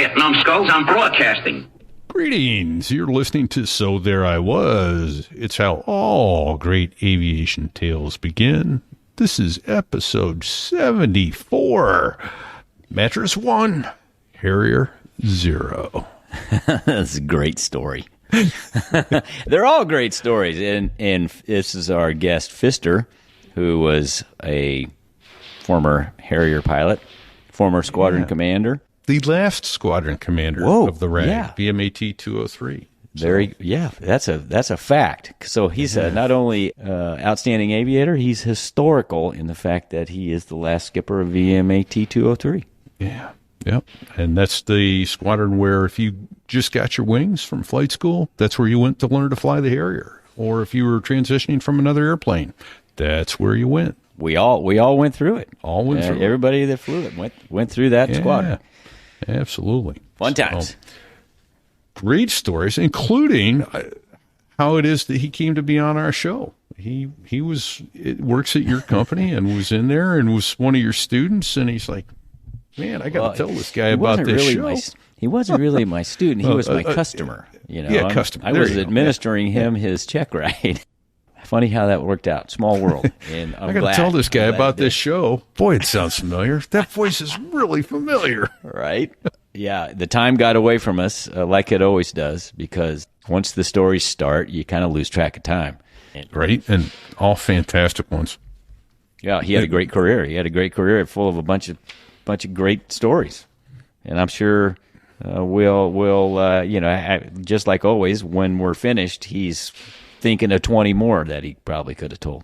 quiet, numbskulls. I'm broadcasting. Greetings. You're listening to So There I Was. It's how all great aviation tales begin. This is episode 74. Mattress 1, Harrier 0. That's a great story. They're all great stories. And this is our guest, Pfister, who was a former Harrier pilot, former squadron commander. The last squadron commander of the RAG, VMAT 203. That's a fact. So he's not only outstanding aviator, he's historical in the fact that he is the last skipper of VMAT 203. Yeah. Yep. And that's the squadron where if you just got your wings from flight school, that's where you went to learn to fly the Harrier. Or if you were transitioning from another airplane, that's where you went. We all went through it. All went through it. Everybody that flew it went through that squadron. Absolutely. Fun times. Great stories, including how it is that he came to be on our show. He works at your company and was in there and was one of your students, and he's like, man, I got to tell this guy about this show. He wasn't really my student. He was my customer. Customer. I was administering him his check ride. Funny how that worked out. Small world. And I got to tell this guy about this show. Boy, it sounds familiar. That voice is really familiar. Right? Yeah. The time got away from us, like it always does, because once the stories start, you kind of lose track of time. Right, and all fantastic ones. Yeah, he had a great career. He had a great career full of a bunch of great stories, and I'm sure we'll just like always, when we're finished, he's thinking of 20 more that he probably could have told.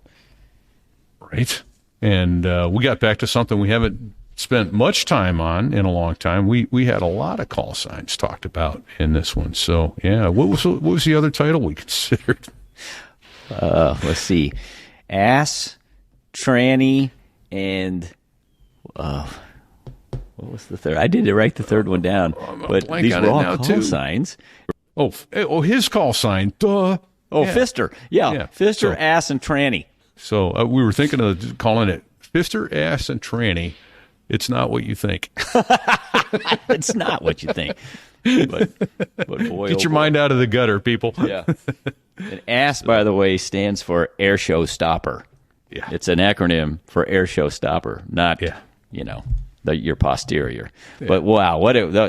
Right, and we got back to something we haven't spent much time on in a long time. We had a lot of call signs talked about in this one. So yeah, what was the other title we considered? Let's see, ass, tranny, and what was the third? I didn't write the third one down, but these were all call signs. Oh, his call sign. Duh. Oh, yeah. Pfister. Yeah. Pfister, ass, and tranny. So we were thinking of calling it Pfister, ass, and tranny. It's not what you think. It's not what you think. But boy, get your mind out of the gutter, people. Yeah. And ass, by the way, stands for Air Show Stopper. Yeah. It's an acronym for Air Show Stopper, not your posterior. Yeah. But wow,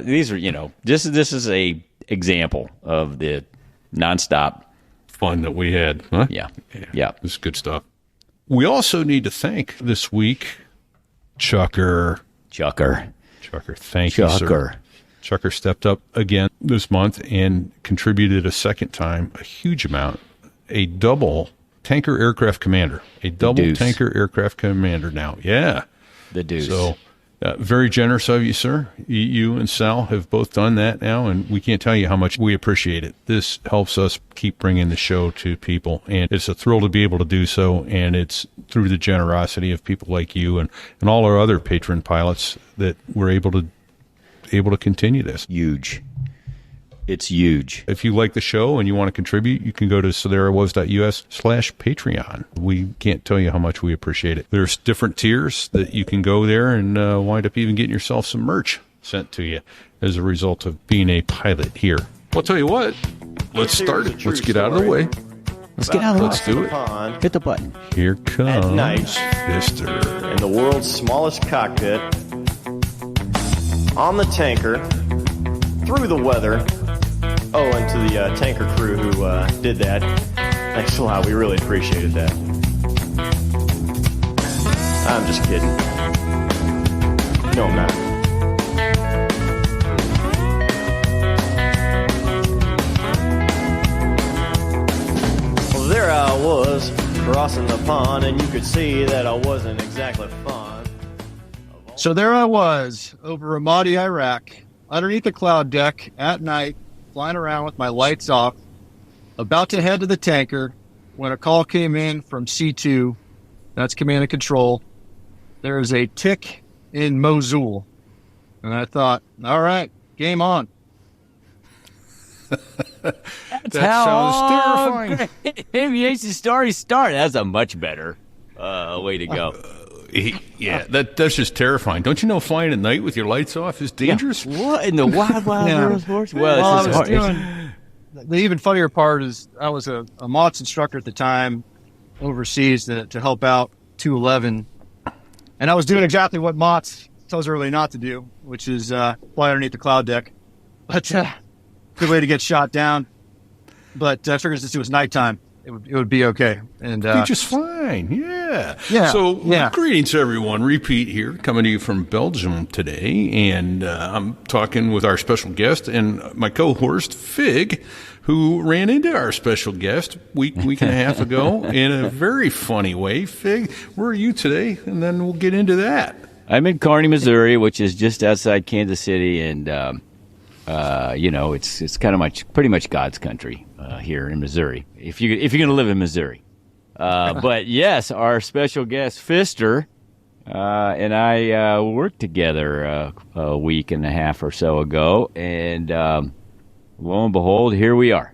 these are this is a example of the nonstop fun that we had. Huh? Yeah. This is good stuff. We also need to thank this week Chucker. Thank you, sir. Chucker stepped up again this month and contributed a second time a huge amount, a double tanker aircraft commander now. Yeah. The deuce. So very generous of you, sir. You and Sal have both done that now, and we can't tell you how much we appreciate it. This helps us keep bringing the show to people, and it's a thrill to be able to do so, and it's through the generosity of people like you and all our other patron pilots that we're able to continue this. Huge. It's huge. If you like the show and you want to contribute, you can go to sotherawas.us/Patreon. We can't tell you how much we appreciate it. There's different tiers that you can go there and wind up even getting yourself some merch sent to you as a result of being a pilot here. I'll tell you what, let's start it. Let's get out of the way. Let's get out of the way. Let's do it. Hit the button. Here comes at night, Pfister. in the world's smallest cockpit, on the tanker, through the weather. Oh, and to the tanker crew who did that, thanks a lot. We really appreciated that. I'm just kidding. No, I'm not. Well, there I was, crossing the pond, and you could see that I wasn't exactly fond. So there I was, over Ramadi, Iraq, underneath the cloud deck at night, flying around with my lights off, about to head to the tanker, when a call came in from C2, that's command and control. There is a tick in Mosul. And I thought, all right, game on. That sounds terrifying. Aviation stories start. That's a much better way to go. Yeah, that's just terrifying. Don't you know flying at night with your lights off is dangerous? Yeah. What in the wild world of sports? Well, the even funnier part is I was a MOTS instructor at the time overseas to help out 211, and I was doing exactly what MOTS tells everybody not to do, which is fly underneath the cloud deck. But good way to get shot down. But I figured since it was nighttime, it would be okay. And be just fine. Yeah. Yeah. So yeah. Greetings, everyone. Repeat here, coming to you from Belgium today, and I'm talking with our special guest and my co-host Fig, who ran into our special guest week and a half ago in a very funny way. Fig, where are you today? And then we'll get into that. I'm in Kearney, Missouri, which is just outside Kansas City, and it's kind of pretty much God's country here in Missouri. If you're going to live in Missouri, but yes, our special guest Pfister and I worked together a week and a half or so ago, and lo and behold, here we are.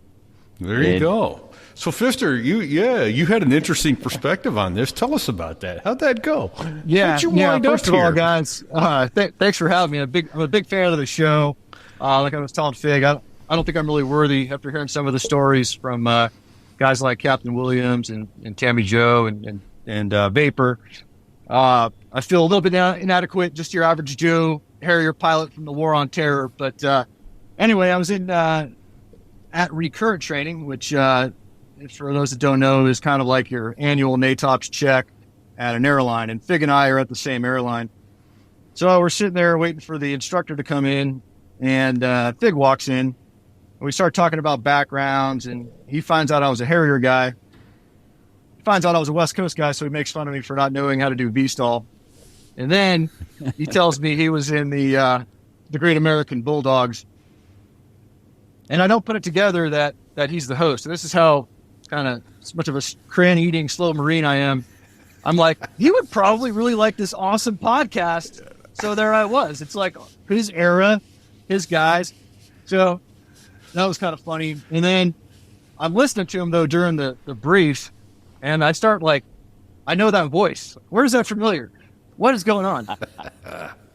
There you go. So, Pfister, you had an interesting perspective on this. Tell us about that. How'd that go? Yeah, first of all, guys, thanks for having me. I'm a big fan of the show. Like I was telling Fig, I don't think I'm really worthy after hearing some of the stories from guys like Captain Williams and Tammy Joe and Vapor. I feel a little bit inadequate, just your average Joe Harrier pilot from the War on Terror. But anyway, I was at recurrent training, which for those that don't know, is kind of like your annual NATOPS check at an airline. And Fig and I are at the same airline. So we're sitting there waiting for the instructor to come in, and Fig walks in. And we start talking about backgrounds, and he finds out I was a Harrier guy. He finds out I was a West Coast guy, so he makes fun of me for not knowing how to do V-stall. And then he tells me he was in the Great American Bulldogs. And I don't put it together that he's the host. And this is how kind of much of a crayon-eating slow marine I am. I'm like, he would probably really like this awesome podcast. So there I was. It's like his era, his guys. So that was kind of funny. And then I'm listening to him, though, during the brief, and I start I know that voice. Where is that familiar? What is going on?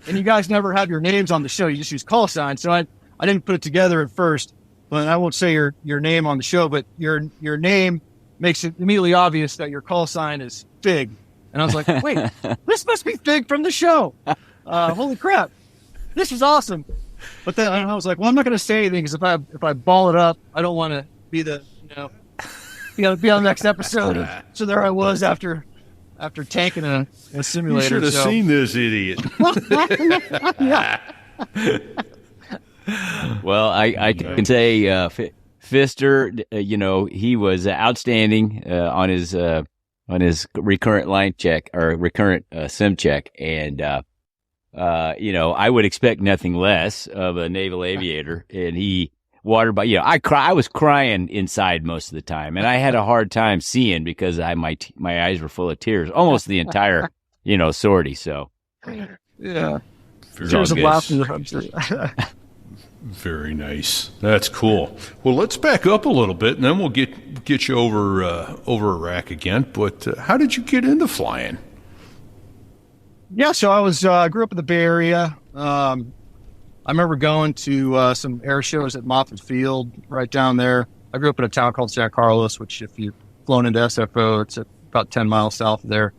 And you guys never have your names on the show. You just use call signs. So I didn't put it together at first. But I won't say your name on the show, but your name makes it immediately obvious that your call sign is Fig. And I was like, wait, this must be Fig from the show. Holy crap. This is awesome. But then I was like, well, I'm not going to say anything because if I ball it up, I don't want to be be on the next episode. So there I was after tanking a simulator. You should have seen this idiot. Yeah. Well, I can say Pfister, he was outstanding on his recurrent line check or recurrent sim check, and I would expect nothing less of a naval aviator, and he watered by. I was crying inside most of the time, and I had a hard time seeing because my eyes were full of tears almost the entire sortie. So yeah, tears of laughter. Very nice. That's cool. Well, let's back up a little bit, and then we'll get you over Iraq again. But how did you get into flying? Yeah, so I grew up in the Bay Area. I remember going to some air shows at Moffett Field right down there. I grew up in a town called San Carlos, which if you've flown into SFO, it's about 10 miles south of there.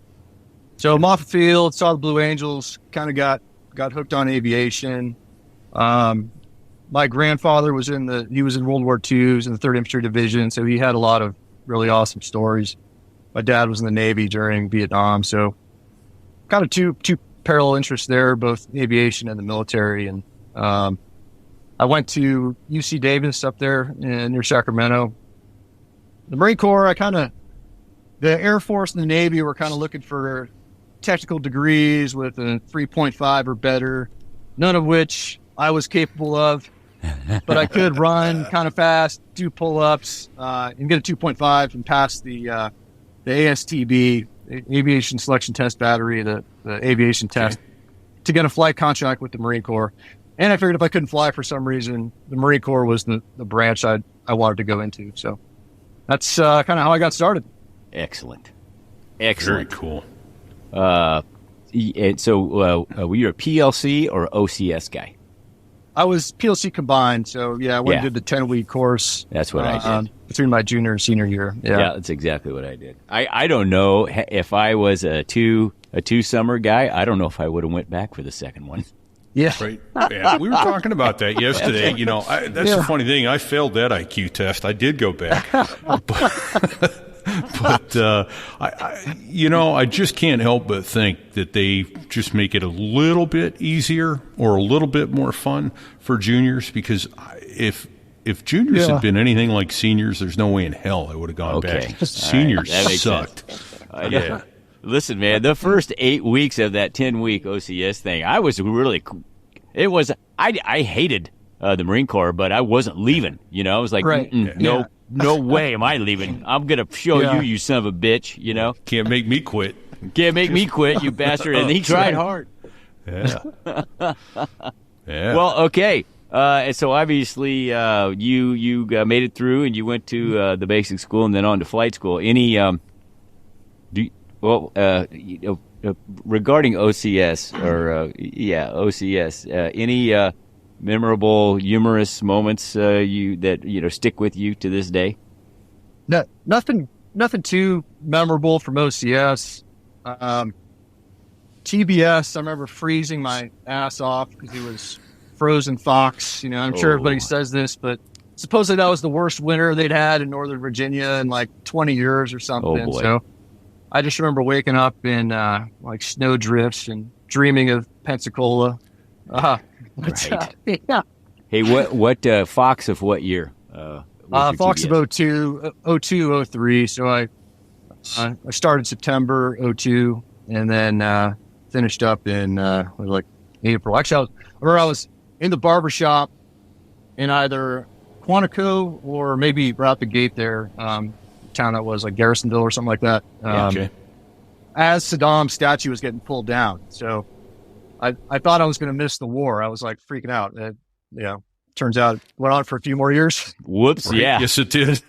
So Moffett Field, saw the Blue Angels, kind of got hooked on aviation. My grandfather was in World War II, he was in the 3rd Infantry Division, so he had a lot of really awesome stories. My dad was in the Navy during Vietnam, so kind of two parallel interests there, both aviation and the military. And I went to UC Davis up there near Sacramento. The Marine Corps, the Air Force and the Navy were kind of looking for technical degrees with a 3.5 or better, none of which I was capable of. But I could run kind of fast, do pull-ups, and get a 2.5 and pass the ASTB, Aviation Selection Test Battery, the aviation test, to get a flight contract with the Marine Corps. And I figured if I couldn't fly for some reason, the Marine Corps was the branch I wanted to go into. So that's kind of how I got started. Excellent. Very cool. So were you a PLC or OCS guy? I was PLC combined, so yeah, I went and did the 10-week course. That's what I did between my junior and senior year. Yeah, that's exactly what I did. I don't know if I was a two summer guy. I don't know if I would have went back for the second one. Yeah, right. Yeah, we were talking about that yesterday. You know, that's the funny thing. I failed that IQ test. I did go back, but I just can't help but think that they just make it a little bit easier or a little bit more fun for juniors, because if juniors had been anything like seniors, there's no way in hell I would have gone back. Seniors sucked. Yeah. Listen, man, the first 8 weeks of that 10-week OCS thing, I was really it was I hated the Marine Corps, but I wasn't leaving. You know, I was like, no way am I leaving. I'm gonna show you son of a bitch. You know, can't make me quit. Can't make me quit, you bastard. And he tried hard. Yeah. Yeah. Well, okay. So obviously, you made it through, and you went to the basic school and then on to flight school. Any regarding OCS OCS, any memorable, humorous moments that stick with you to this day? No, nothing too memorable from OCS. TBS, I remember freezing my ass off because he was frozen fox. You know, I'm sure everybody says this, but supposedly that was the worst winter they'd had in Northern Virginia in like 20 years or something. Oh boy. So I just remember waking up in like snow drifts and dreaming of Pensacola. Right. Yeah. Hey, what Fox of what year? Fox of 02, 03. So I started September 02 and then finished up in like April. Actually, I was in the barbershop in either Quantico or maybe right out the gate there, town that was like Garrisonville or something like that. As Saddam's statue was getting pulled down. So I thought I was going to miss the war. I was like freaking out. Turns out it went on for a few more years. Whoops. Right? Yeah. Yes, it did.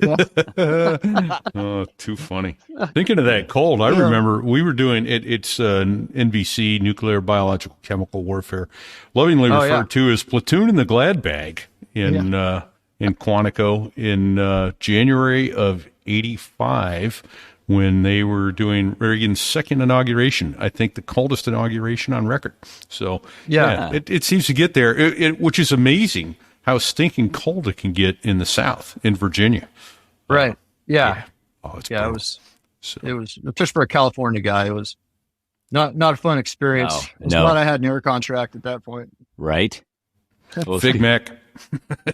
Oh, too funny. Thinking of that cold, I remember we were doing it. It's NBC, nuclear, biological, chemical warfare, lovingly referred to as Platoon in the Glad Bag in Quantico in January of '85 when they were doing Reagan's second inauguration. I think the coldest inauguration on record. So it seems to get there, which is amazing. How stinking cold it can get in the South, in Virginia. Right. Yeah. Oh, it's it was just for a California guy. It was not a fun experience. No, I was glad I had an air contract at that point. Right. Well, Big Mac.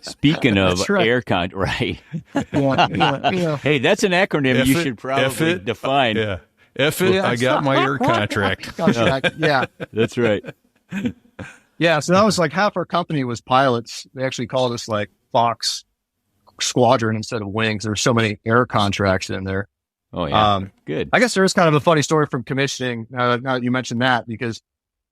Speaking of air contract, right? Hey, that's an acronym you should probably define. Yeah. F it, I got my air contract. Yeah. That's right. Yeah, so that was like half our company was pilots. They actually called us like Fox Squadron instead of Wings. There were so many air contracts in there. Oh, yeah. Good. I guess there is kind of a funny story from commissioning, now that you mentioned that, because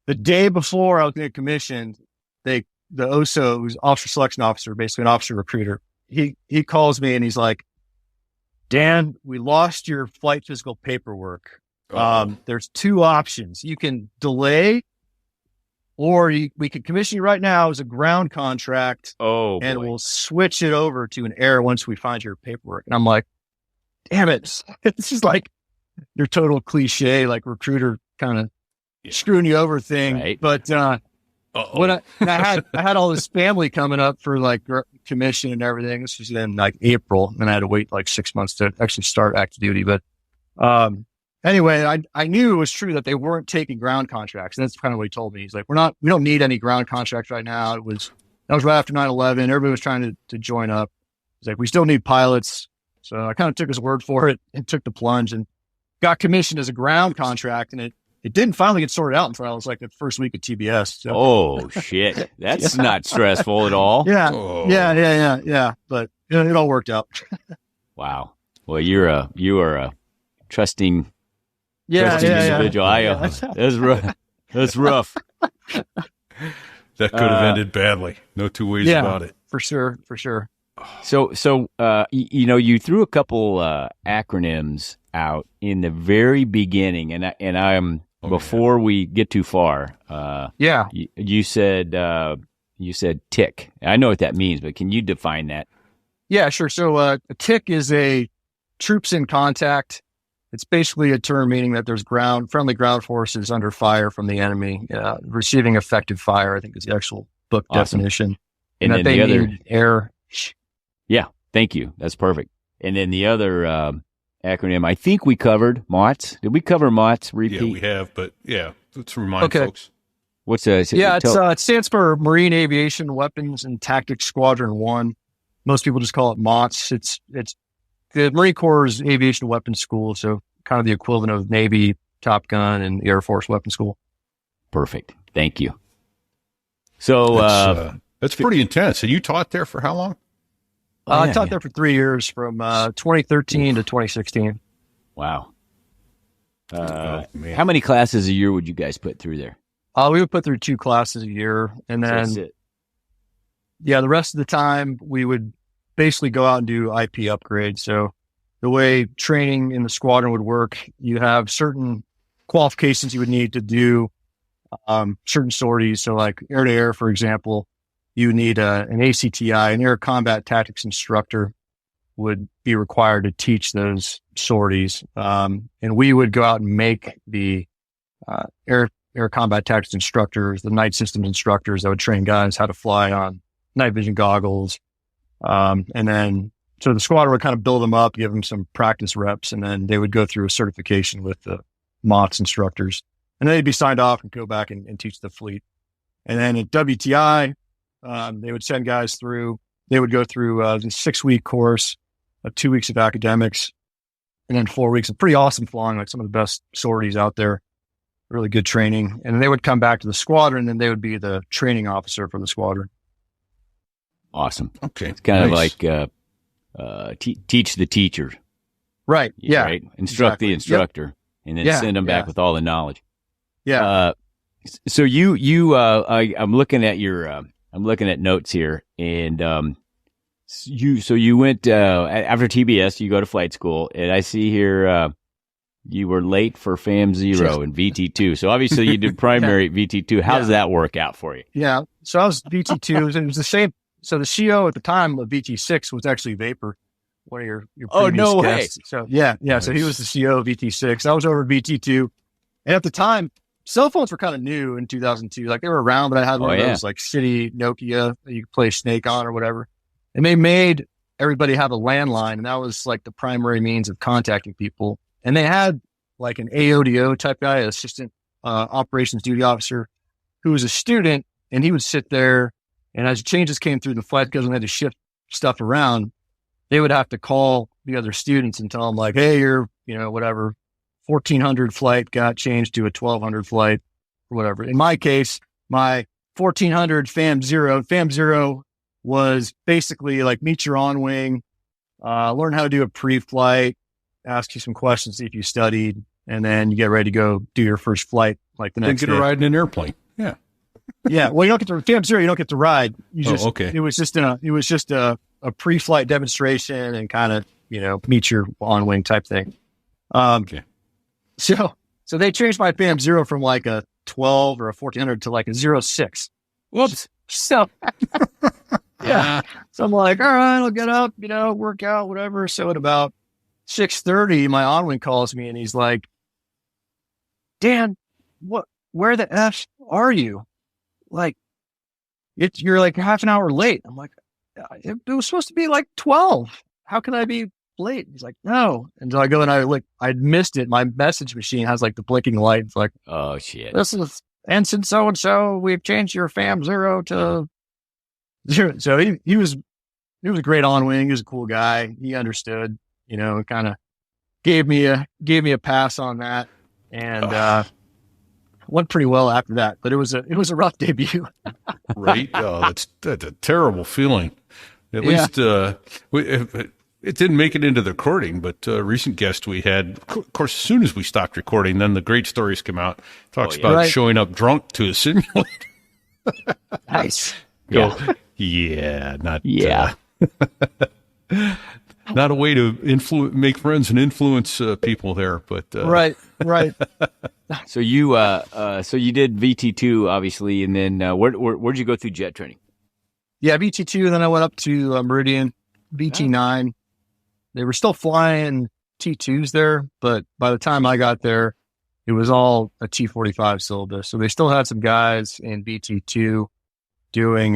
the day before I was getting commissioned, the OSO, who's officer selection officer, basically an officer recruiter, he calls me and he's like, Dan, we lost your flight physical paperwork. There's two options. You can delay, or we could commission you right now as a ground contract. And we'll switch it over to an air once we find your paperwork. And I'm like, damn it. This is like your total cliche, like recruiter kind of screwing you over thing. Right. But when I had all this family coming up for like commission and everything. This was in like April, and I had to wait like 6 months to actually start active duty. But anyway, I knew it was true that they weren't taking ground contracts. And that's kind of what he told me. He's like, we don't need any ground contracts right now. That was right after 9/11. Everybody was trying to join up. He's like, we still need pilots. So I kind of took his word for it and took the plunge and got commissioned as a ground contract. And it didn't finally get sorted out until I was like the first week of TBS. So. Oh shit. That's not stressful at all. Yeah. Oh. Yeah. But it all worked out. Wow. Well, you are a trusting individual. That's rough. That's rough. That could have ended badly. No two ways about it. For sure. So you threw a couple acronyms out in the very beginning, and before we get too far, Yeah. you said tick. I know what that means, but can you define that? Yeah, sure. So a tick is a troops in contact. It's basically a term meaning that there's friendly ground forces under fire from the enemy, receiving effective fire, I think is the actual book definition. And that then they the other need air. Yeah, thank you. That's perfect. And then the other acronym, I think we covered MOTS. Did we cover MOTS? Repeat. Yeah, we have, but let's remind folks. What's it stands for Marine Aviation Weapons and Tactics Squadron 1. Most people just call it MOTS. It's the Marine Corps' aviation weapons school, so kind of the equivalent of Navy, Top Gun, and Air Force weapons school. Perfect. Thank you. So that's pretty intense. And you taught there for how long? I taught there for 3 years, from 2013 to 2016. Wow. How many classes a year would you guys put through there? We would put through 2 classes a year, and then that's it. Yeah, the rest of the time we would basically go out and do IP upgrades. So the way training in the squadron would work, you have certain qualifications you would need to do certain sorties. So like air to air, for example, you need an ACTI, an air combat tactics instructor would be required to teach those sorties. And we would go out and make the air combat tactics instructors, the night systems instructors that would train guys how to fly on night vision goggles. And then, so the squadron would kind of build them up, give them some practice reps, and then they would go through a certification with the MOTS instructors. And then they'd be signed off and go back and teach the fleet. And then at WTI, they would send guys through, they would go through the 6-week course, 2 weeks of academics, and then 4 weeks of pretty awesome flying, like some of the best sorties out there, really good training. And then they would come back to the squadron and they would be the training officer for the squadron. Awesome. Okay. It's kind of like teach the teacher. Right. Yeah. Right. Instruct the instructor, and then send them back with all the knowledge. Yeah. So I'm looking at I'm looking at notes here, and you went after TBS, you go to flight school, and I see here you were late for FAM 0 and VT2. So obviously you did primary VT2. How does that work out for you? Yeah. So I was VT2, and it was the same. So the CO at the time of VT6 was actually Vapor, one of your previous guests. Way. So yeah. Nice. So he was the CO of VT6. I was over VT2, and at the time, cell phones were kind of new in 2002. Like they were around, but I had one of those like shitty Nokia that you could play Snake on or whatever. And they made everybody have a landline, and that was like the primary means of contacting people. And they had like an AODO type guy, assistant operations duty officer, who was a student, and he would sit there. And as changes came through the flight, because we had to shift stuff around, they would have to call the other students and tell them like, hey, your, whatever, 1400 flight got changed to a 1200 flight or whatever. In my case, my 1400 FAM 0 was basically like meet your on wing, learn how to do a pre-flight, ask you some questions, see if you studied, and then you get ready to go do your first flight like the next day. Then get a ride in an airplane. Yeah. Yeah. Well, you don't get to FAM 0, you don't get to ride. You just, okay. It was just a pre-flight demonstration and kind of, meet your on wing type thing. Okay. So they changed my FAM 0 from like a 12 or a 1400 to like a 06. Whoops. So, yeah. So I'm like, all right, I'll get up, work out, whatever. So at about 6:30, my on-wing calls me and he's like, Dan, where the F are you? Like, you're like half an hour late. I'm like, it was supposed to be like 12. How can I be late? He's like, no. And so I go and I'd missed it. My message machine has like the blinking light. It's like, oh shit. This is Ensign so-and-so. We've changed your FAM 0 to 0. So he was a great on-wing. He was a cool guy. He understood, kind of gave me a pass on that. And, went pretty well after that, but it was a rough debut. Right. Oh, that's a terrible feeling. At least, it didn't make it into the recording, but a recent guest we had, of course, as soon as we stopped recording, then the great stories come out. Talks about showing up drunk to a simulator. Nice. Not. Yeah. not a way to make friends and influence people there, but Right. So you did VT2 obviously, and then where'd you go through jet training? Yeah, VT2. Then I went up to Meridian, VT9. They were still flying T2s there, but by the time I got there, it was all a T45 syllabus. So they still had some guys in VT2 doing,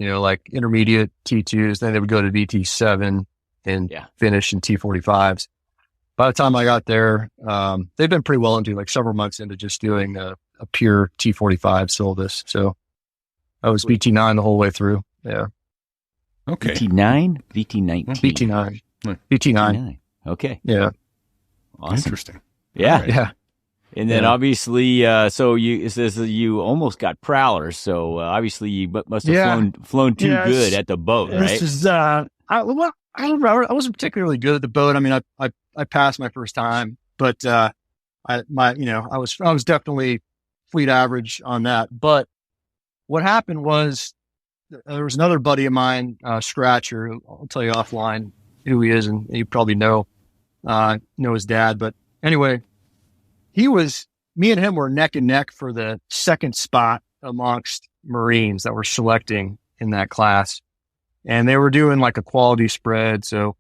like intermediate T2s. Then they would go to VT7 and finish in T45s. By the time I got there, they've been pretty well into like several months into just doing a pure T45 syllabus. So I was VT9 the whole way through. Yeah. okay. VT9, VT19, VT9. Right. VT9. Okay, Yeah. awesome. Interesting. Yeah, Right. Yeah. and then Yeah. obviously, so it says that you almost got prowlers. So obviously, you must have flown too Yeah, good at the boat, right? This is, I don't know. I wasn't particularly good at the boat. I mean, I passed my first time, but, I was definitely fleet average on that. But what happened was there was another buddy of mine, Scratcher, who I'll tell you offline who he is, and you probably know his dad. But anyway, me and him were neck and neck for the second spot amongst Marines that were selecting in that class. And they were doing like a quality spread. So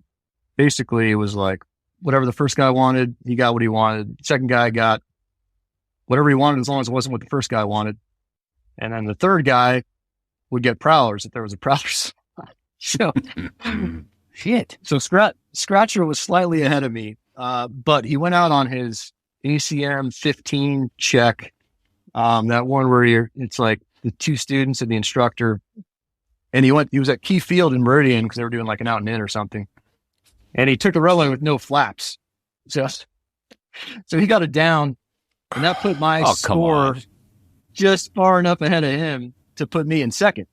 basically it was like whatever the first guy wanted, he got what he wanted. Second guy got whatever he wanted as long as it wasn't what the first guy wanted. And then the third guy would get prowlers if there was a prowler spot. So Shit. So Scratcher was slightly ahead of me, but he went out on his ACM 15 check, that one where it's like the two students and the instructor, and he was at Key Field in Meridian because they were doing like an out and in or something, and he took the runway with no flaps, so he got it down, and that put my score just far enough ahead of him to put me in second.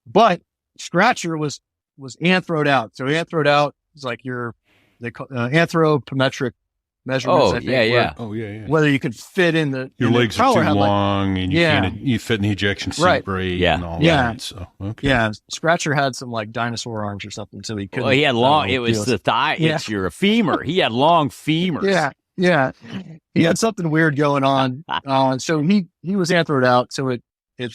But Scratcher was anthroed out. So anthroed out is like anthropometric measurements. Oh, I think, yeah. Oh, yeah. Whether you can fit in the Your legs are too long, and Yeah. you fit in the ejection seat Right. brake Yeah. and all Yeah. that. So, okay. Yeah, Scratcher had some like dinosaur arms or something, so he couldn't. Well, he had long. It was deal. the thigh. Yeah. It's your femur. He had long femurs. Yeah. He had something weird going on. So he was anthroed out. So it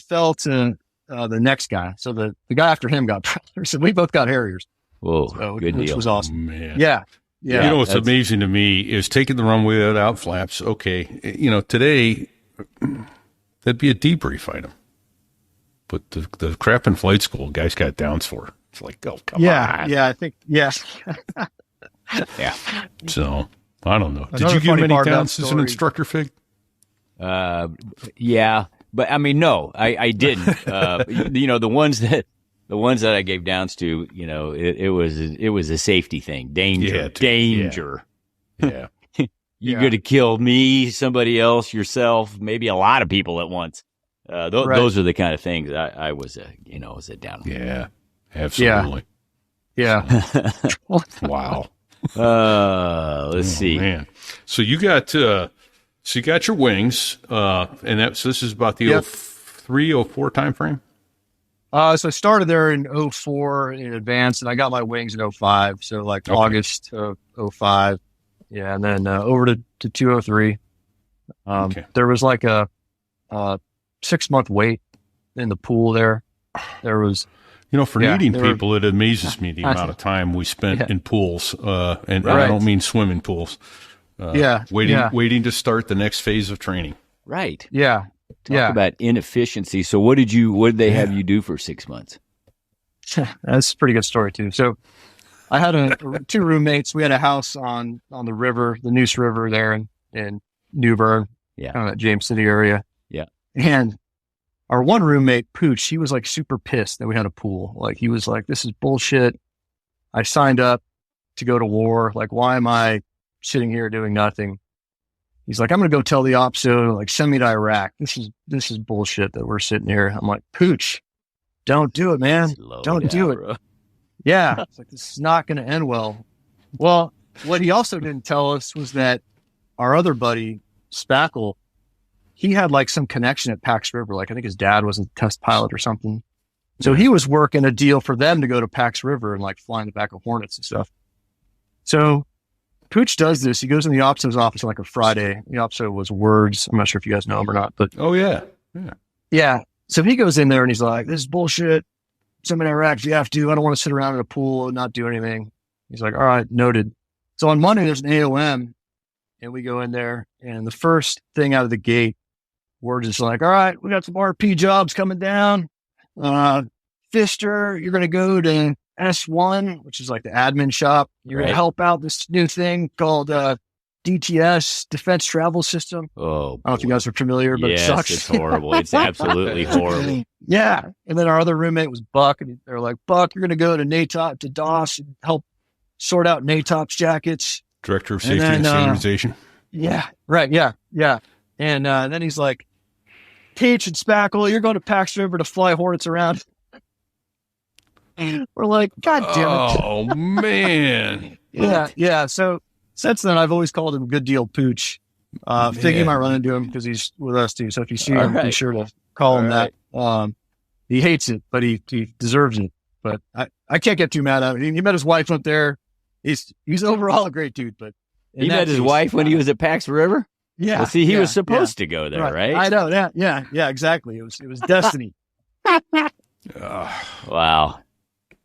fell to the next guy. So the guy after him got prowlers, and we both got Harriers. Whoa, So, good which deal. was Oh, awesome. man. Yeah. You know what's amazing to me is taking the runway without flaps. Okay, today that'd be a debrief item, but the crap in flight school guys got downs for. It's like, oh, come on. Yeah. I think Yeah. So I don't know. Did Another you give funny him any part of that downs as an story- instructor, Fig? Yeah, but I mean, no, I didn't. The ones that I gave downs to, it was a safety thing. Danger. Yeah. You could have killed me, somebody else, yourself, maybe a lot of people at once. Right. Those are the kind of things I was a down. Yeah. Absolutely. Yeah. Wow. Let's see. Man. So you got your wings, and this is about the 03, 04 time frame? So I started there in 04 in advance, and I got my wings in 05. So like August of 05. Yeah. And then over to 203. There was like a 6-month wait in the pool there. There was, For needing people, it amazes me the amount of time we spent in pools, and I don't mean swimming pools. Waiting to start the next phase of training. Right. Yeah. Talk about inefficiency. So what did they have you do for 6 months? That's a pretty good story too. So I had two roommates. We had a house on the river, the Neuse River there in New Bern, kind of that James City area. Yeah. And our one roommate, Pooch, he was like super pissed that we had a pool. Like he was like, this is bullshit. I signed up to go to war. Like, why am I sitting here doing nothing? He's like, I'm going to go tell the OPSO, like, send me to Iraq. This is bullshit that we're sitting here. I'm like, Pooch, don't do it, man. Don't do it. Bro. Yeah. It's like, this is not going to end well. Well, what he also didn't tell us was that our other buddy, Spackle, he had like some connection at Pax River. Like, I think his dad was a test pilot or something. So he was working a deal for them to go to Pax River and like fly in the back of Hornets and stuff. So Pooch does this. He goes in the OPSO's office on like a Friday. The OPSO was Words. I'm not sure if you guys know him or not, but Oh yeah. yeah. So he goes in there and he's like, this is bullshit. I'm in Iraq. You have to. I don't want to sit around in a pool and not do anything. He's like, all right, noted. So on Monday, there's an AOM and we go in there and the first thing out of the gate, we're just like, all right, we got some RP jobs coming down. Fister, you're going to go to S1, which is like the admin shop. You're going to help out this new thing called DTS, Defense Travel System. Oh, I don't know if you guys are familiar, but yes, it sucks. It's horrible. It's absolutely horrible. Yeah. And then our other roommate was Buck, and they're like, Buck, you're going to go to NATOP, to DOS, and help sort out NATOP's jackets. Director of Safety and Standardization. Yeah. Right. Yeah. Yeah. And then he's like, Peach and Spackle, you're going to Pax River to fly Hornets around. We're like, God damn it. Oh, man. Yeah. Yeah. So since then, I've always called him Good Deal Pooch. Thinking you might run into him because he's with us too. So if you see him, be sure to call him that. He hates it, but he deserves it. But I can't get too mad at him. He met his wife up there. He's overall a great dude. But he met his wife when he was at Pax River? Yeah. Well, see, he was supposed to go there, right? I know. Yeah, exactly. It was destiny. Wow.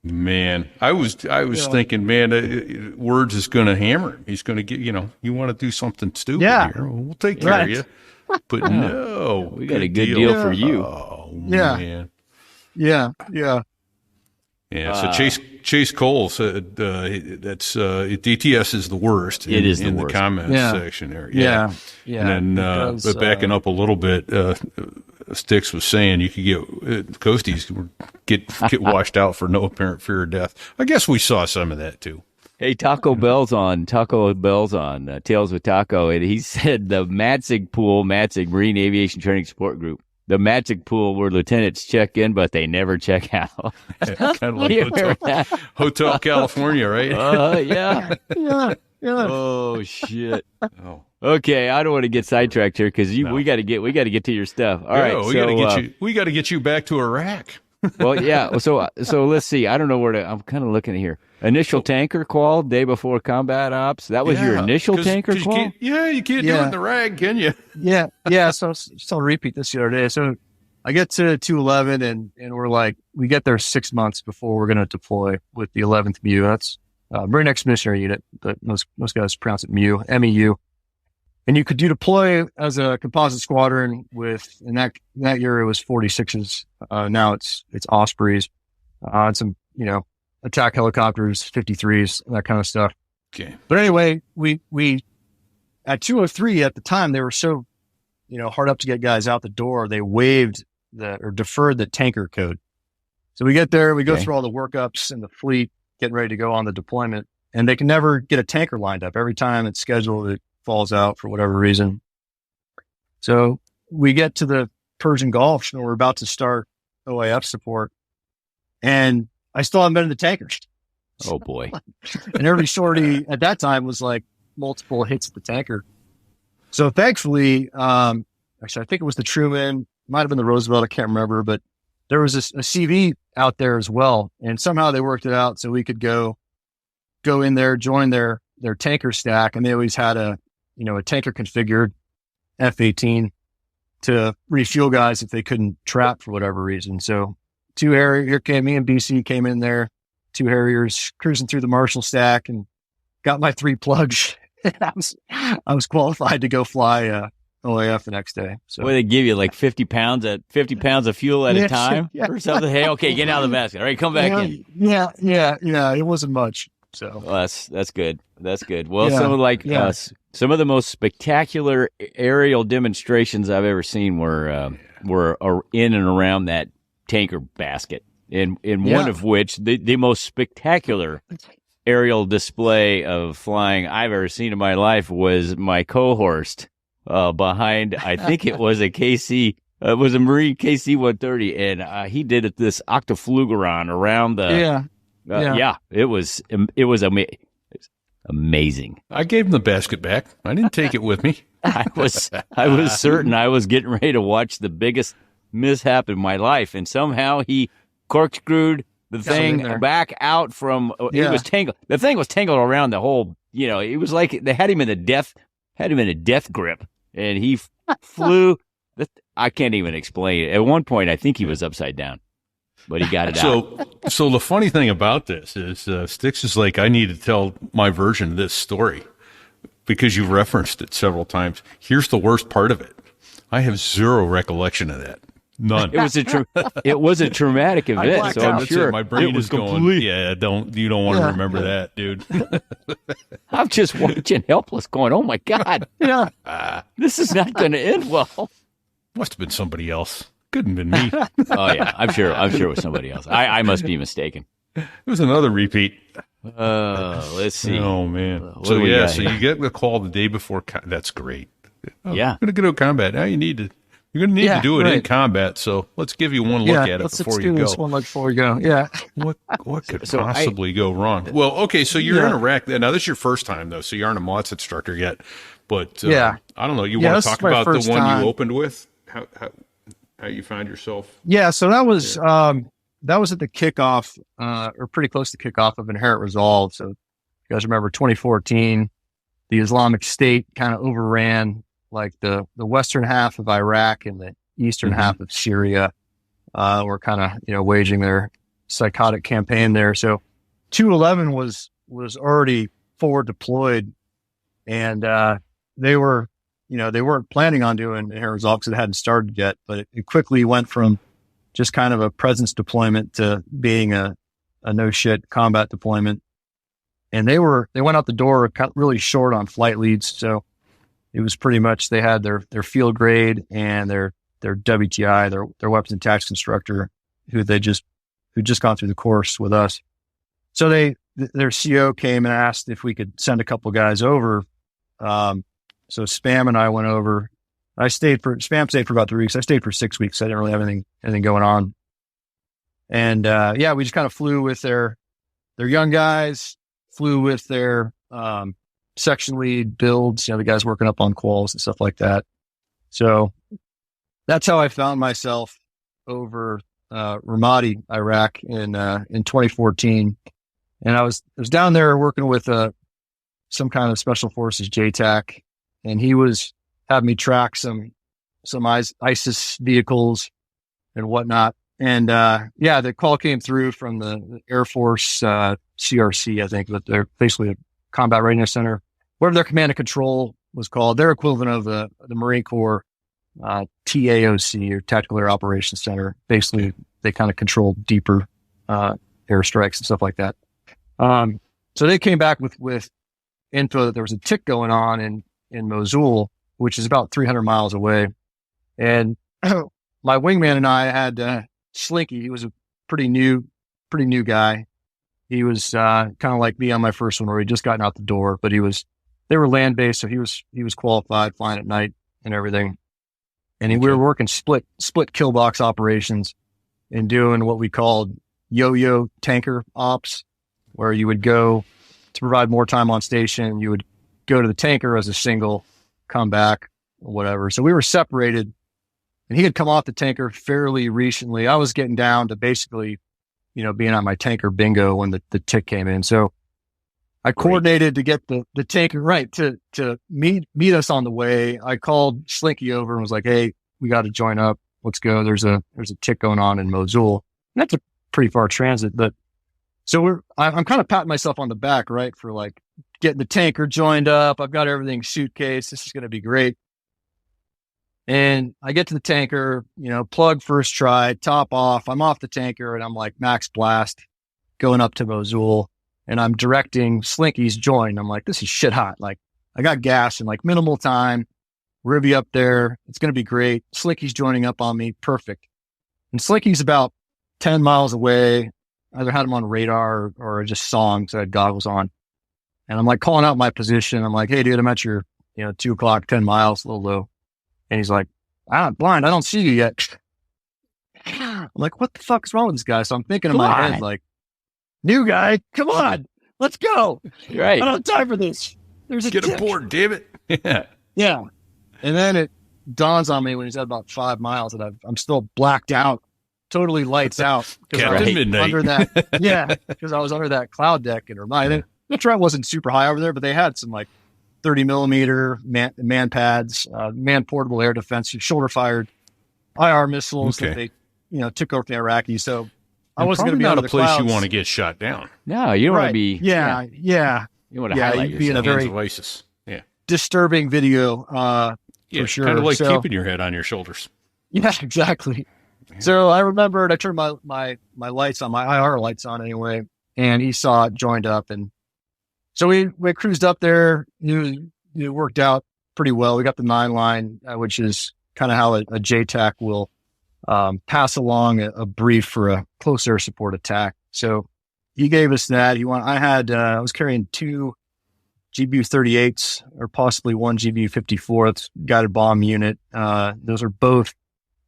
Man, I was thinking, man, Words is going to hammer him. He's going to get, you want to do something stupid here. Well, we'll take care of you. But no. We got a good deal for you. Oh, yeah. man. Yeah. So Chase Cole said that's DTS is the worst. It is in the the comments section there. Yeah. And then, but backing up a little bit, Sticks was saying you could get Coasties get washed out for no apparent fear of death. I guess we saw some of that too. Hey, Taco Bell's on Tales with Taco, and he said the Matzig Marine Aviation Training Support Group. The Matzig pool where lieutenants check in, but they never check out. Kind of like Hotel California, right? Yeah. Oh shit. Oh. Okay, I don't want to get sidetracked here because we got to get to your stuff. All right, we got to get you back to Iraq. Well, yeah. So let's see. I don't know where to. I'm kind of looking at here. Initial tanker qual day before combat ops. That was your initial tanker qual. You can't do it in the RAG, can you? Yeah. So I'll repeat this the other day. So I get to 211 and we're like, we get there 6 months before we're going to deploy with the 11th MEU. That's Marine Expeditionary Unit, but most guys pronounce it MEU, MEU. And you deploy as a composite squadron with, in that year it was 46s. Now it's Ospreys, and some, attack helicopters, 53s, that kind of stuff. Okay. But anyway, we at 203 at the time, they were so, hard up to get guys out the door. They deferred the tanker code. So we get there, we go through all the workups in the fleet, getting ready to go on the deployment, and they can never get a tanker lined up. Every time it's scheduled, it falls out for whatever reason. So we get to the Persian Gulf and we're about to start OAF support, and I still haven't been in the tankers. Oh boy. And every sortie at that time was like multiple hits at the tanker. So thankfully, actually I think it was the Truman, might have been the Roosevelt, I can't remember, but there was a CV out there as well. And somehow they worked it out so we could go in there, join their tanker stack. And they always had a tanker configured F-18 to refuel guys if they couldn't trap for whatever reason. So me and BC came in there, 2 Harriers cruising through the Marshall stack and got my 3 plugs. I was qualified to go fly OAF the next day. So they give you like 50 pounds of fuel at a time or something. Hey, okay, get out of the basket. All right, come back in. Yeah. It wasn't much. So well, that's good. That's good. Well, some of the most spectacular aerial demonstrations I've ever seen were in and around that tanker basket. In one of which the most spectacular aerial display of flying I've ever seen in my life was my cohorst behind. I think it was a KC. It was a Marine KC-130, and he did this octaflugeron around the. It was amazing. I gave him the basket back. I didn't take it with me. I was certain I was getting ready to watch the biggest mishap in my life, and somehow he corkscrewed the in thing there. back out from. It Yeah. was tangled. The thing was tangled around the whole. It was like they had him in a death grip, and he flew. I can't even explain it. At one point, I think he was upside down, but he got it out. So the funny thing about this is Styx is like, I need to tell my version of this story because you referenced it several times. Here's the worst part of it. I have zero recollection of that. None. It was a traumatic event, blacked so I'm out. sure my brain it was is going. complete. Yeah, you don't want to remember that, dude. I'm just watching helpless, going, "Oh my God, Yeah. this is not going to end well." Must have been somebody else. Couldn't have been me. Oh yeah, I'm sure it was somebody else. I must be mistaken. It was another repeat. Let's see. Oh man. What So do we yeah, got so here? you get the call the day before. That's great. Yeah. I'm gonna go to combat. Now you're gonna need to do it in combat. So let's give you one look at it let's before do you go. this one look before we go. Yeah. What could So possibly go wrong? Well, okay, so you're Yeah. in Iraq. Now this is your first time though, so you aren't a MOTS instructor yet. But Yeah. I don't know. You Yeah, want this to is talk my about the first one time. you opened with? How you find yourself? Yeah. So that was at the kickoff, or pretty close to kickoff of Inherent Resolve. So you guys remember 2014, the Islamic State kind of overran like the western half of Iraq and the eastern half of Syria. Were kind of, waging their psychotic campaign there. So 211 was already forward deployed, and they weren't planning on doing Inherent Resolve because it hadn't started yet, but it quickly went from just kind of a presence deployment to being a no shit combat deployment. And they went out the door really short on flight leads. So it was pretty much, they had their field grade and their WTI, their weapons and tactics instructor, who'd just gone through the course with us. So their CO came and asked if we could send a couple guys over. So Spam and I went over. Spam stayed for about 3 weeks. I stayed for 6 weeks. I didn't really have anything going on. And, we just kind of flew with their young guys, flew with their, section lead builds, the guys working up on quals and stuff like that. So that's how I found myself over, Ramadi, Iraq in 2014. And I was down there working with, some kind of special forces JTAC, and he was having me track some ISIS vehicles and whatnot. And, the call came through from the Air Force, CRC, I think, but they're basically a combat readiness center, whatever their command and control was called, their equivalent of the Marine Corps, TAOC, or Tactical Air Operations Center. Basically, they kind of control deeper, airstrikes and stuff like that. So they came back with info that there was a tick going on in Mosul, which is about 300 miles away. And my wingman and I had, Slinky. He was a pretty new guy. He was, kind of like me on my first one, where he'd just gotten out the door, but they were land based. So he was qualified, flying at night and everything. And we were working split kill box operations and doing what we called yo-yo tanker ops, where you would go to provide more time on station. You would go to the tanker as a single, come back, or whatever. So we were separated, and he had come off the tanker fairly recently. I was getting down to basically, being on my tanker bingo when the tick came in. So I coordinated to get the tanker right to meet us on the way. I called Slinky over and was like, "Hey, we got to join up. Let's go. There's a tick going on in Mosul." And that's a pretty far transit, but so I'm kind of patting myself on the back, right, for like getting the tanker joined up. I've got everything suitcase. This is going to be great. And I get to the tanker, plug first try, top off. I'm off the tanker and I'm like max blast going up to Mosul, and I'm directing Slinky's join. I'm like, this is shit hot. Like, I got gas in like minimal time. We're going to be up there. It's going to be great. Slinky's joining up on me. Perfect. And Slinky's about 10 miles away. I either had him on radar or just saw him because I had goggles on. And I'm like calling out my position. I'm like, "Hey dude, I'm at your, 2 o'clock, 10 miles, a little low." And he's like, "I'm blind. I don't see you yet." I'm like, what the fuck is wrong with this guy? So I'm thinking in my head, like, new guy, come on, let's go. Right. I don't have time for this. There's a Get tick. aboard, damn it. Yeah. Yeah. And then it dawns on me when he's at about 5 miles that I'm still blacked out totally lights out. Captain Midnight. Under that, yeah, because I was under that cloud deck and the threat wasn't super high over there, but they had some like 30 millimeter man pads, man portable air defense, shoulder fired IR missiles that they, took over the Iraqis. So I wasn't going to be not under a place clouds. You want to get shot down. No, you don't want to be. Yeah. You want to highlight you'd be in a yourself. very Hands of ISIS. Yeah. disturbing video, for sure. Kind of like So- keeping your head on your shoulders. Yeah, exactly. So I remembered I turned my lights on, my IR lights on anyway, and he saw it, joined up, and so we cruised up there. It worked out pretty well. We got the 9 line, which is kind of how a JTAC will pass along a brief for a close air support attack. So he gave us that. I was carrying 2 GBU-38s or possibly 1 GBU-54 guided bomb unit. Those are both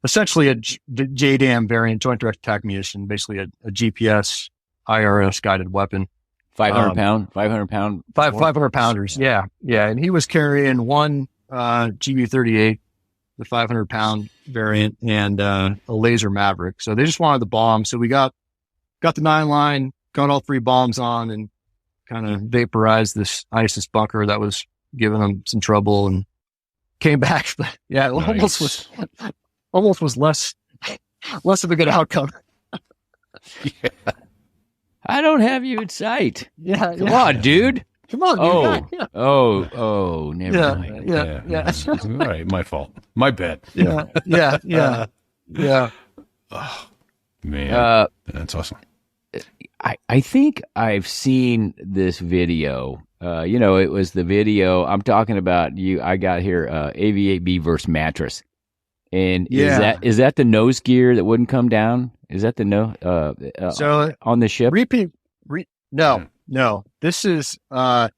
essentially a JDAM variant, Joint Direct Attack Munition, basically a GPS IRS guided weapon. 500 pound. 500 pounders. Yeah. And he was carrying 1 GBU-38, the 500 pound variant, and a laser Maverick. So they just wanted the bomb. So we got the 9 line, got all 3 bombs on, and kind of vaporized this ISIS bunker that was giving them some trouble, and came back. But yeah, it almost was less of a good outcome. Yeah. I don't have you in sight. Yeah. Come on, dude. Come on, dude. Yeah. Never mind. Yeah. All right, my fault. My bad. Yeah. Oh, man, that's awesome. I think I've seen this video. It was the video I'm talking about. I got here, AV8B versus Mattress. And is that the nose gear that wouldn't come down? Is that the so on the ship? No. This is I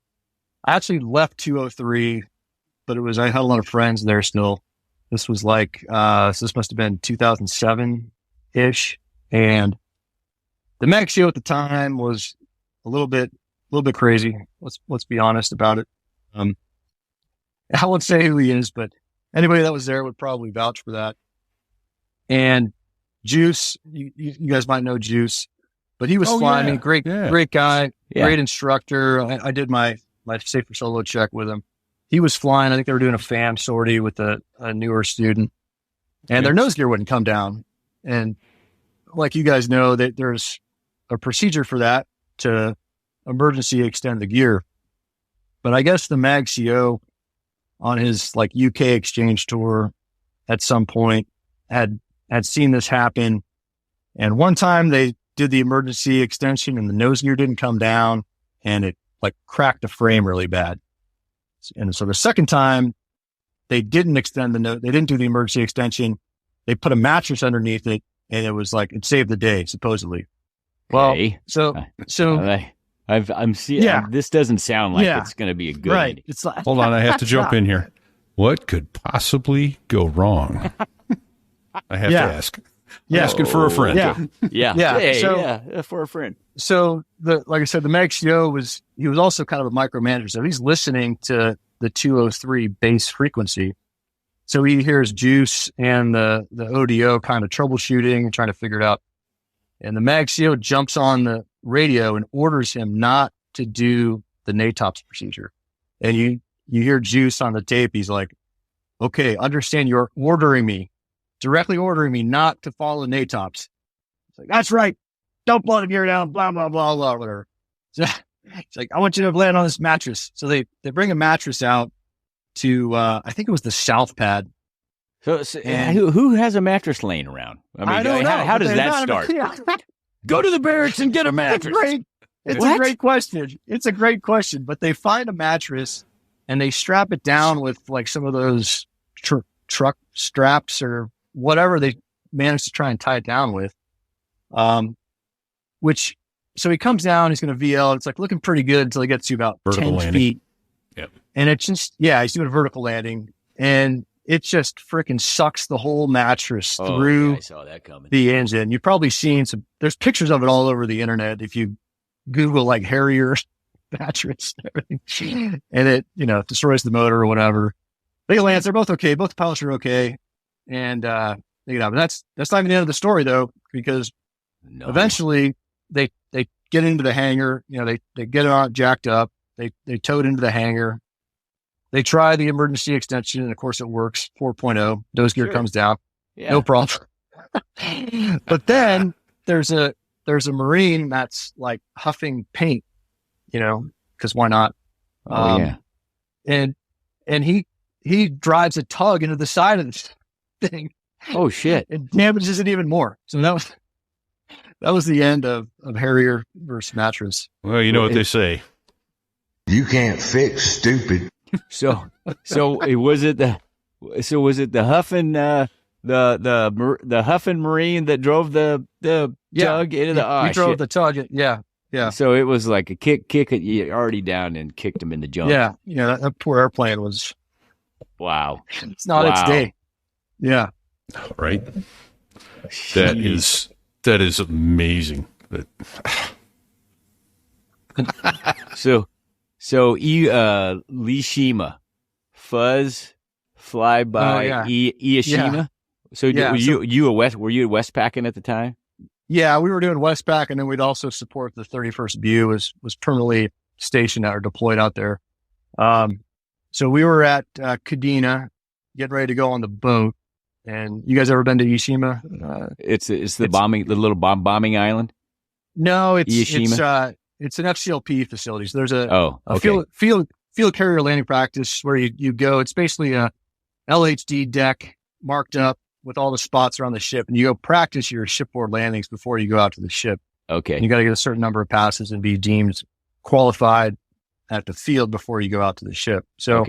actually left 203, but I had a lot of friends there still. This was like this must have been 2007 ish, and the Maxio at the time was a little bit crazy. Let's be honest about it. I won't say who he is, but anybody that was there would probably vouch for that. And Juice, you guys might know Juice, but he was flying. Yeah. Great guy, great instructor. I did my safer solo check with him. He was flying. I think they were doing a FAM sortie with a newer student, and their nose gear wouldn't come down. And like you guys know, that there's a procedure for that to emergency extend the gear. But I guess the Mag CO on his like UK exchange tour at some point had seen this happen. And one time they did the emergency extension and the nose gear didn't come down, and it like cracked the frame really bad. And so the second time they didn't extend they didn't do the emergency extension. They put a mattress underneath it, and it was like, it saved the day, supposedly. Well, Okay. so I'm seeing. Yeah. This doesn't sound like it's going to be a good. right. It's like, Hold on, I have to jump in here. What could possibly go wrong? I have to ask. I'm asking for a friend. Yeah. For a friend. So like I said, the Mag CO he was also kind of a micromanager. So he's listening to the 203 base frequency. So he hears Juice and the ODO kind of troubleshooting and trying to figure it out. And the Mag CO jumps on the radio and orders him not to do the NATOPS procedure. And you hear Juice on the tape. He's like, okay, understand you're directly ordering me not to follow NATOPS. It's like, that's right. Don't blow the gear down, blah, blah, blah, blah, whatever. So it's like, I want you to land on this mattress. So they bring a mattress out to, I think it was the South Pad. So who has a mattress laying around? I don't know. How does that start? Go to the barracks and get a mattress. It's a great question. It's a great question. But they find a mattress and they strap it down with like some of those truck straps or whatever they managed to try and tie it down with. So he comes down, he's going to VL. It's like looking pretty good until he gets to about Vertical 10 landing. feet. Yep. And it's just, he's doing a vertical landing, and it just freaking sucks the whole mattress through I saw that coming. the engine. You've probably seen there's pictures of it all over the internet. If you Google like Harrier mattress and everything, and it, destroys the motor or whatever. They land, they're both okay. Both pilots are okay. And, But that's not even the end of the story though, because eventually they get into the hangar. They get it on jacked up. They tow it into the hangar. They try the emergency extension, and of course it works. 4.0 nose gear comes down, no problem. But then there's a Marine that's like huffing paint, because why not? And he drives a tug into the side of this thing. Oh shit! It damages it even more. So that was the end of Harrier versus Mattress. Well, you know what they say. You can't fix stupid. So was it the huffing the huffing Marine that drove the tug into the he drove the tug. Yeah. So it was like a kick it you already down and kicked him in the junk. Yeah. That poor airplane was. Wow. It's not its day. Yeah. Right. That is amazing. So Lee Shima, Fuzz, Flyby, Iashima. Yeah. So were you at Westpacking at the time? Yeah, we were doing Westpac, and then we'd also support the 31st BU was permanently stationed or deployed out there. So we were at Kadena, getting ready to go on the boat. And you guys ever been to Iashima? It's the little bombing island. No, it's Iashima? It's an FCLP facility. So there's a field carrier landing practice where you go. It's basically a LHD deck marked up with all the spots around the ship, and you go practice your shipboard landings before you go out to the ship. Okay. And you got to get a certain number of passes and be deemed qualified at the field before you go out to the ship. So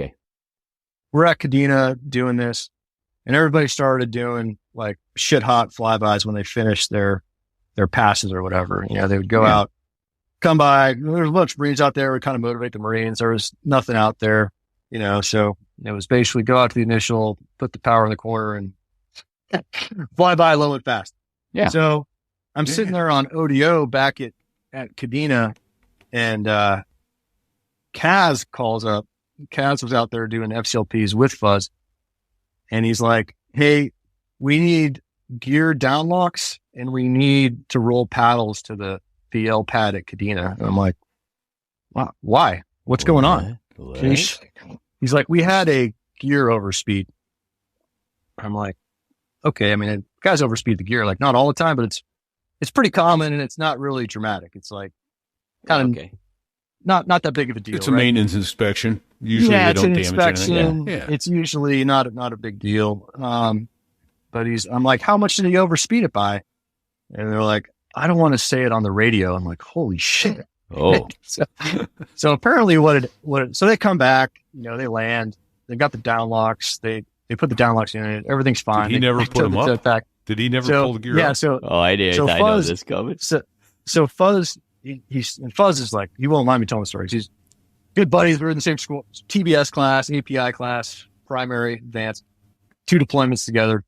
we're at Kadena doing this, and everybody started doing like shit hot flybys when they finished their passes or whatever. They would go out, come by. There was a bunch of Marines out there would kind of motivate the Marines. There was nothing out there, so it was basically go out to the initial, put the power in the corner, and fly by low and fast. Yeah. So I'm sitting there on ODO back at Kadena, and Kaz calls up. Kaz was out there doing FCLPs with Fuzz, and he's like, "Hey, we need gear downlocks, and we need to roll paddles to the PL pad at Kadena." And I'm like, "Wow, why? What's going on?" He's like, "We had a gear overspeed." I'm like, "Okay, I mean, guys overspeed the gear, like not all the time, but it's pretty common, and it's not really dramatic. It's like kind of not that big of a deal. It's a maintenance inspection. Usually they don't damage anything. Yeah. It's usually not a big deal. But I'm like, how much did he overspeed it by? And they're like, I don't want to say it on the radio. I'm like, holy shit. Oh. So apparently so they come back, they land, they got the downlocks, they put the downlocks in it, everything's fine. Did he never put them up? Did he never pull the gear up? I did. So I know this coming. So Fuzz, Fuzz is like, he won't mind me telling the stories. He's good buddies. We're in the same school, TBS class, API class, primary, advanced, 2 deployments together.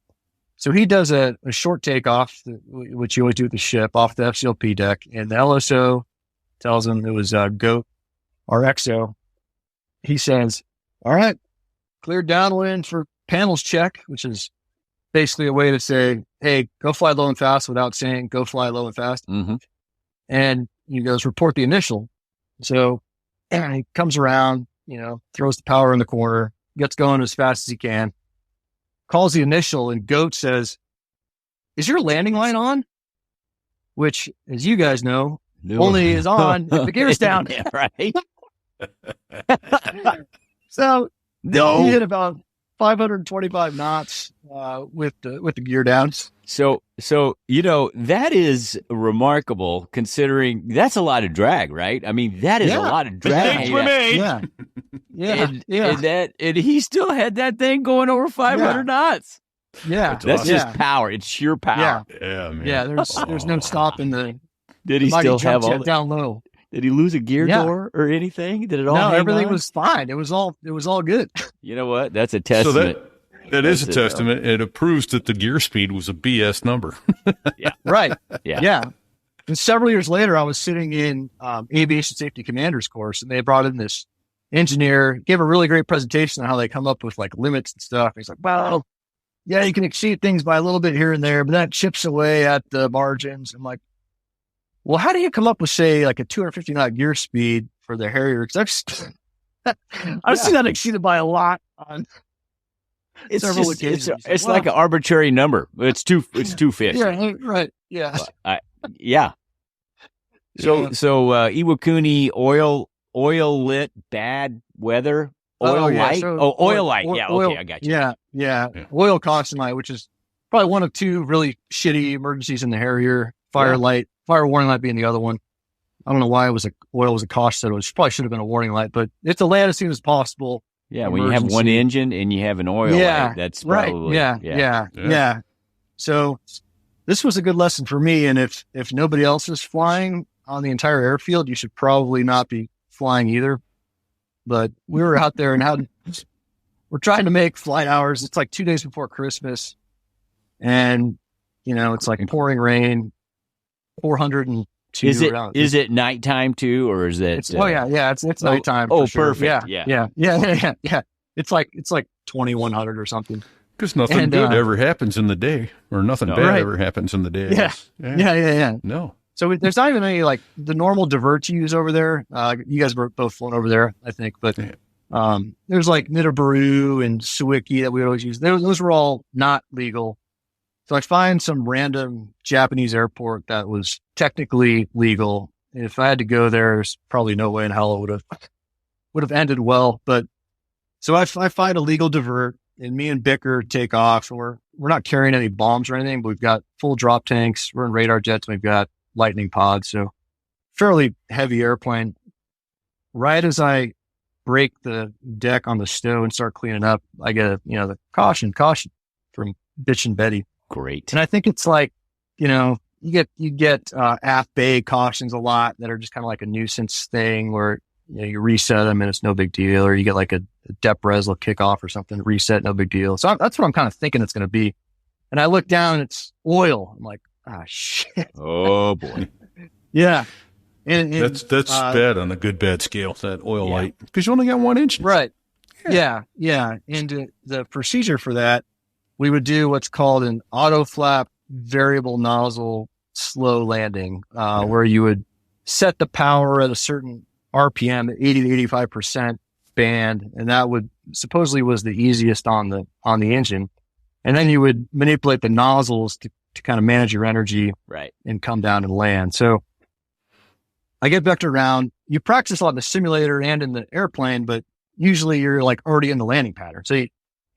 So he does a short takeoff, which you always do with the ship, off the FCLP deck. And the LSO tells him it was GOAT, our XO. He says, all right, clear downwind for panels check, which is basically a way to say, hey, go fly low and fast without saying go fly low and fast. Mm-hmm. And he goes, report the initial. So he comes around, throws the power in the corner, gets going as fast as he can, calls the initial, and GOAT says, is your landing line on? Which, as you guys know, only is on if the gear's down. Yeah, right. So he hit about 525 knots with the gear down. So that is remarkable considering that's a lot of drag, right? I mean, that is a lot of drag. And he still had that thing going over 500 knots. Yeah, that's just power. It's sheer power. Yeah, man. Yeah, there's no stopping the. Did he still have all down low? Did he lose a gear door or anything? Did it all? No, everything on? was fine. It was all good. You know what? That's a testament. So that is a testament. It proves that the gear speed was a BS number. Yeah. Right. Yeah. And several years later, I was sitting in aviation safety commander's course, and they brought in this engineer, gave a really great presentation on how they come up with like limits and stuff. And he's like, well, yeah, you can exceed things by a little bit here and there, but that chips away at the margins. I'm like, well, how do you come up with, say, like a 250 knot gear speed for the Harrier? Because I've seen that exceeded by a lot on several occasions. It's like an arbitrary number. It's 250. Yeah, right. Yeah. Yeah. So Iwakuni oil lit bad weather. Oil light? Oil light. Yeah, okay, I got you. Yeah. Oil caution light, which is probably one of two really shitty emergencies in the Harrier. Fire warning light being the other one. I don't know why oil was a caution. It probably should have been a warning light, but it's to land as soon as possible. Yeah, when you have one engine and you have an oil light, that's probably right. Yeah. So this was a good lesson for me. And if nobody else is flying on the entire airfield, you should probably not be flying either. But we were out there and we're trying to make flight hours. It's like 2 days before Christmas. And, it's like pouring rain, 402. Is it nighttime too, or is it? It's nighttime. Oh, for sure. perfect. Yeah. It's like 2100 or something. Because nothing good ever happens in the day, or nothing bad ever happens in the day. Yeah. No. So there's not even any like the normal divert you use over there. You guys were both flown over there, I think, but there's like Nitabaru and Suwiki that we always use. Those were all not legal. So I find some random Japanese airport that was technically legal. If I had to go there, there's probably no way in hell it would have ended well. But so I find a legal divert, and me and Bicker take off. And we're not carrying any bombs or anything, but we've got full drop tanks. We're in radar jets. And we've got lightning pods, so fairly heavy airplane. Right as I break the deck on the stow and start cleaning up, I get the caution from Bitch and Betty. Great. And I think it's like, you get aft bay cautions a lot that are just kind of like a nuisance thing where you reset them and it's no big deal, or you get like a dep resla kickoff or something, reset, no big deal. So that's what I'm kind of thinking it's going to be. And I look down and it's oil. I'm like, ah, shit. Oh boy. Yeah. And that's bad on a good bad scale, that oil light, because you only got one engine. Right. Yeah. And the procedure for that, we would do what's called an auto flap variable nozzle slow landing, where you would set the power at a certain RPM, 80 to 85% band. And that would supposedly was the easiest on the engine. And then you would manipulate the nozzles to kind of manage your energy, right, and come down and land. So I get vectored around. You practice a lot in the simulator and in the airplane, but usually you're like already in the landing pattern. So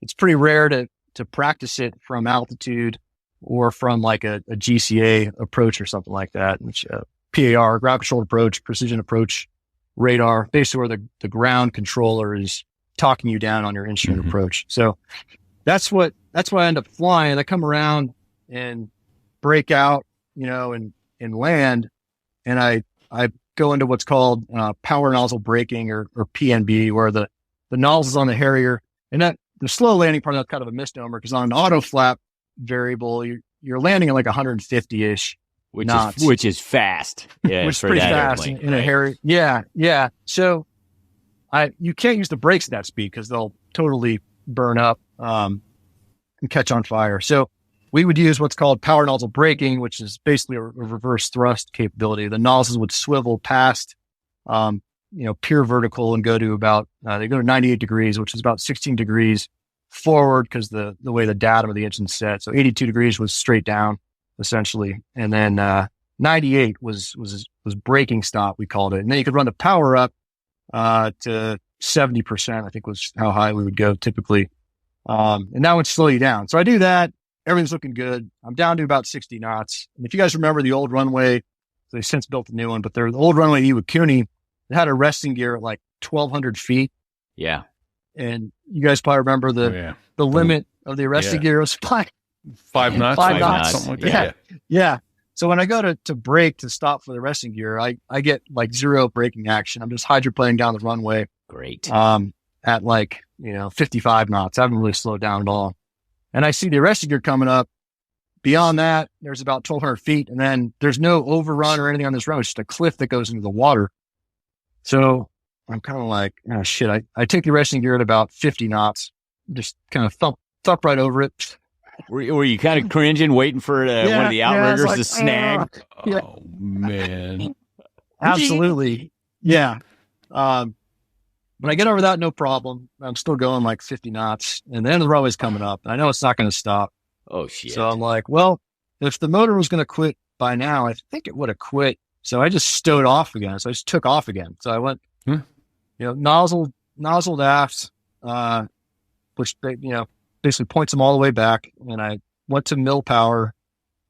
it's pretty rare to practice it from altitude or from like a GCA approach or something like that, which PAR, ground controlled approach, precision approach radar, basically where the ground controller is talking you down on your instrument approach. So that's what I end up flying. I come around and break out, and land. And I go into what's called power nozzle braking or PNB, where the nozzle's on the Harrier. And that the slow landing part, that's kind of a misnomer, because on an auto flap variable, you're landing at like 150-ish knots. Which is fast. Yeah, which is pretty fast in a Harrier. Yeah. So you can't use the brakes at that speed because they'll totally burn up and catch on fire. So we would use what's called power nozzle braking, which is basically a reverse thrust capability. The nozzles would swivel past, pure vertical and go to about, they go to 98 degrees, which is about 16 degrees forward because the way the datum of the engine's set. So 82 degrees was straight down, essentially. And then 98 was braking stop, we called it. And then you could run the power up to 70%, I think was how high we would go typically. And that would slow you down. So I do that. Everything's looking good. I'm down to about 60 knots. And if you guys remember the old runway, they since built a new one, but the old runway Iwakuni, it had a resting gear at like 1,200 feet. Yeah. And you guys probably remember the limit of the arresting gear was 5 knots. 5 knots. Something like that. Yeah. So when I go to brake to stop for the resting gear, I get like zero braking action. I'm just hydroplaning down the runway. Great. At like, 55 knots. I haven't really slowed down at all. And I see the arresting gear coming up. Beyond that, there's about 1,200 feet. And then there's no overrun or anything on this runway. It's just a cliff that goes into the water. So I'm kind of like, oh shit. I take the arresting gear at about 50 knots, just kind of thump right over it. Were you kind of cringing, waiting for one of the outriggers to snag? Oh, man. Absolutely. Yeah. But I get over that, no problem. I'm still going like 50 knots, and the end of the runway's coming up. I know it's not going to stop. Oh, shit. So I'm like, well, if the motor was going to quit by now, I think it would have quit. So I just stowed off again. So I just took off again. So I went, nozzled aft, which, basically points them all the way back. And I went to mill power.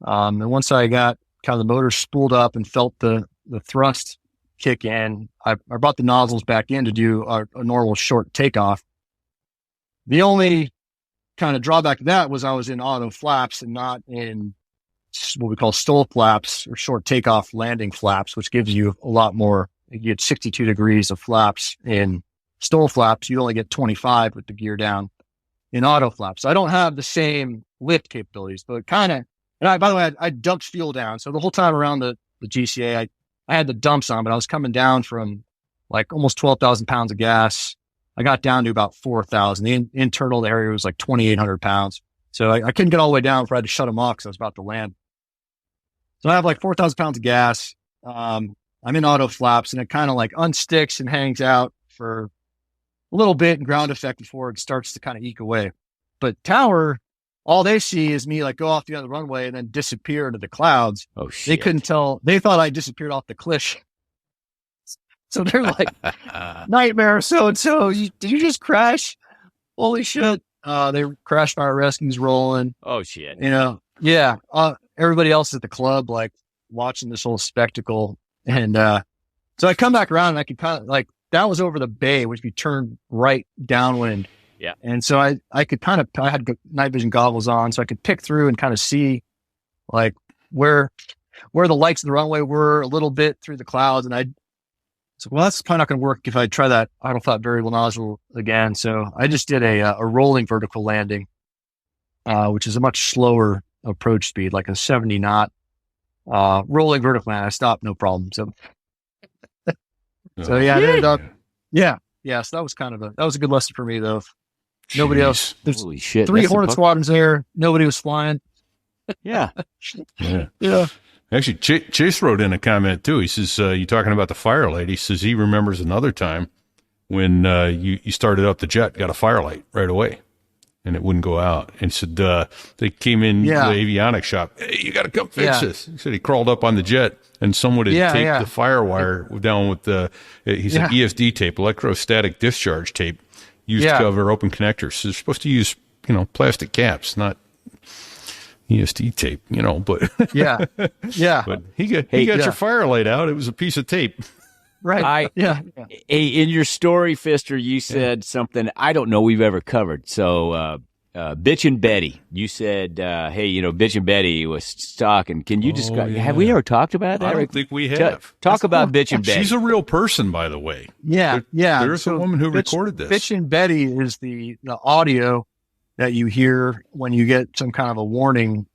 And once I got kind of the motor spooled up and felt the thrust kick in, I brought the nozzles back in to do a normal short takeoff. The only kind of drawback to that was I was in auto flaps and not in what we call stall flaps or short takeoff landing flaps, which gives you a lot more. You get 62 degrees of flaps in stall flaps. You only get 25 with the gear down in auto flaps. So I don't have the same lift capabilities, but kind of, and by the way, I dumped fuel down. So the whole time around the GCA, I had the dumps on, but I was coming down from like almost 12,000 pounds of gas. I got down to about 4,000. The internal area was like 2,800 pounds. So I couldn't get all the way down before I had to shut them off because I was about to land. So I have like 4,000 pounds of gas. I'm in auto flaps, and it kind of like unsticks and hangs out for a little bit in ground effect before it starts to kind of eke away. But tower, all they see is me like go off the other runway and then disappear into the clouds. Oh, shit. They couldn't tell. They thought I disappeared off the cliff. So they're like, nightmare. So did you just crash? Holy shit. They crashed fire rescues rolling. Oh, shit. Yeah. Everybody else at the club, like watching this whole spectacle. And, so I come back around and I could kind of like, that was over the bay, which you turn right downwind. Yeah. And so I could kind of, I had night vision goggles on, so I could pick through and kind of see like where the lights of the runway were a little bit through the clouds. And I said, well, that's probably not going to work if I try that idle flap variable nozzle again. So I just did a rolling vertical landing, which is a much slower approach speed, like a 70 knot, rolling vertical land. I stopped, no problem. So yeah, it ended up, yeah. So that was that was a good lesson for me though. Nobody else. There's Holy shit. 3 Hornet squadrons there. Nobody was flying. Yeah. Yeah. Actually, Chase wrote in a comment too. He says, you talking about the firelight. He says he remembers another time when you started up the jet, got a firelight right away, and it wouldn't go out. And he said they came in the avionics shop. Hey, you got to come fix this. He said he crawled up on the jet, and someone had taped the fire wire down with he said ESD tape, electrostatic discharge tape, used to cover open connectors. So they're supposed to use plastic caps, not ESD tape, but yeah. But he got your firelight out. It was a piece of tape. Right. Hey, in your story, Fister, you said something I don't know we've ever covered. So, Bitchin' Betty, you said, hey, Bitchin' Betty was talking. Can you describe? Have we ever talked about that? I don't think we have. Talk about Bitchin' Betty. She's a real person, by the way. Yeah. There's a woman who recorded this. Bitchin' Betty is the audio that you hear when you get some kind of a warning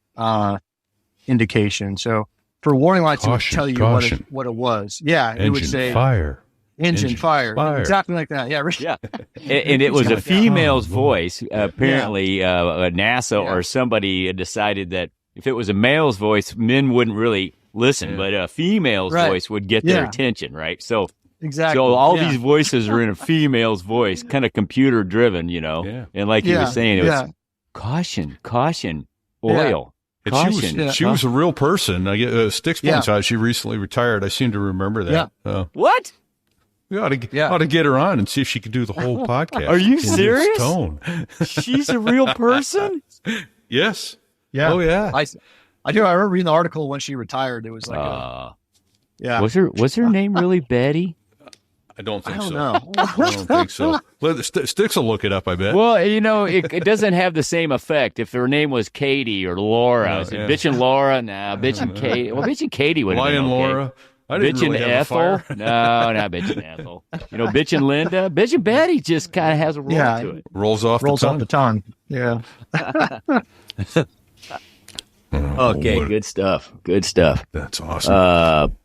indication. So for warning lights, it would tell you what it was. Yeah, it would say fire. Engine fire. Exactly like that. Yeah. Yeah. And it was a female's voice. Apparently, NASA or somebody decided that if it was a male's voice, men wouldn't really listen, but a female's voice would get their attention, right? So exactly. So all these voices are in a female's voice, kind of computer driven, Yeah. And like you were saying, it was caution, oil. And she was a real person. I get Sticks points out she recently retired. I seem to remember that. Yeah. What? We ought to get her on and see if she could do the whole podcast. Are you serious? Tone. She's a real person? Yes. Yeah. Oh yeah. I do. I remember reading the article when she retired. It was like, Was her name really Betty? I don't think so. Know. I don't think so. Sticks will look it up, I bet. Well, it doesn't have the same effect. If her name was Katie or Laura, Bitchin' Laura, Bitchin' Katie. Well, Bitchin' Katie would have been okay. Laura. I didn't Bitchin' really have Ethel? a fire. No, not Bitchin' Ethel. Bitchin' Linda. Bitchin' Betty just kind of has a roll to it. Rolls off the tongue. Yeah. Okay, good stuff. That's awesome.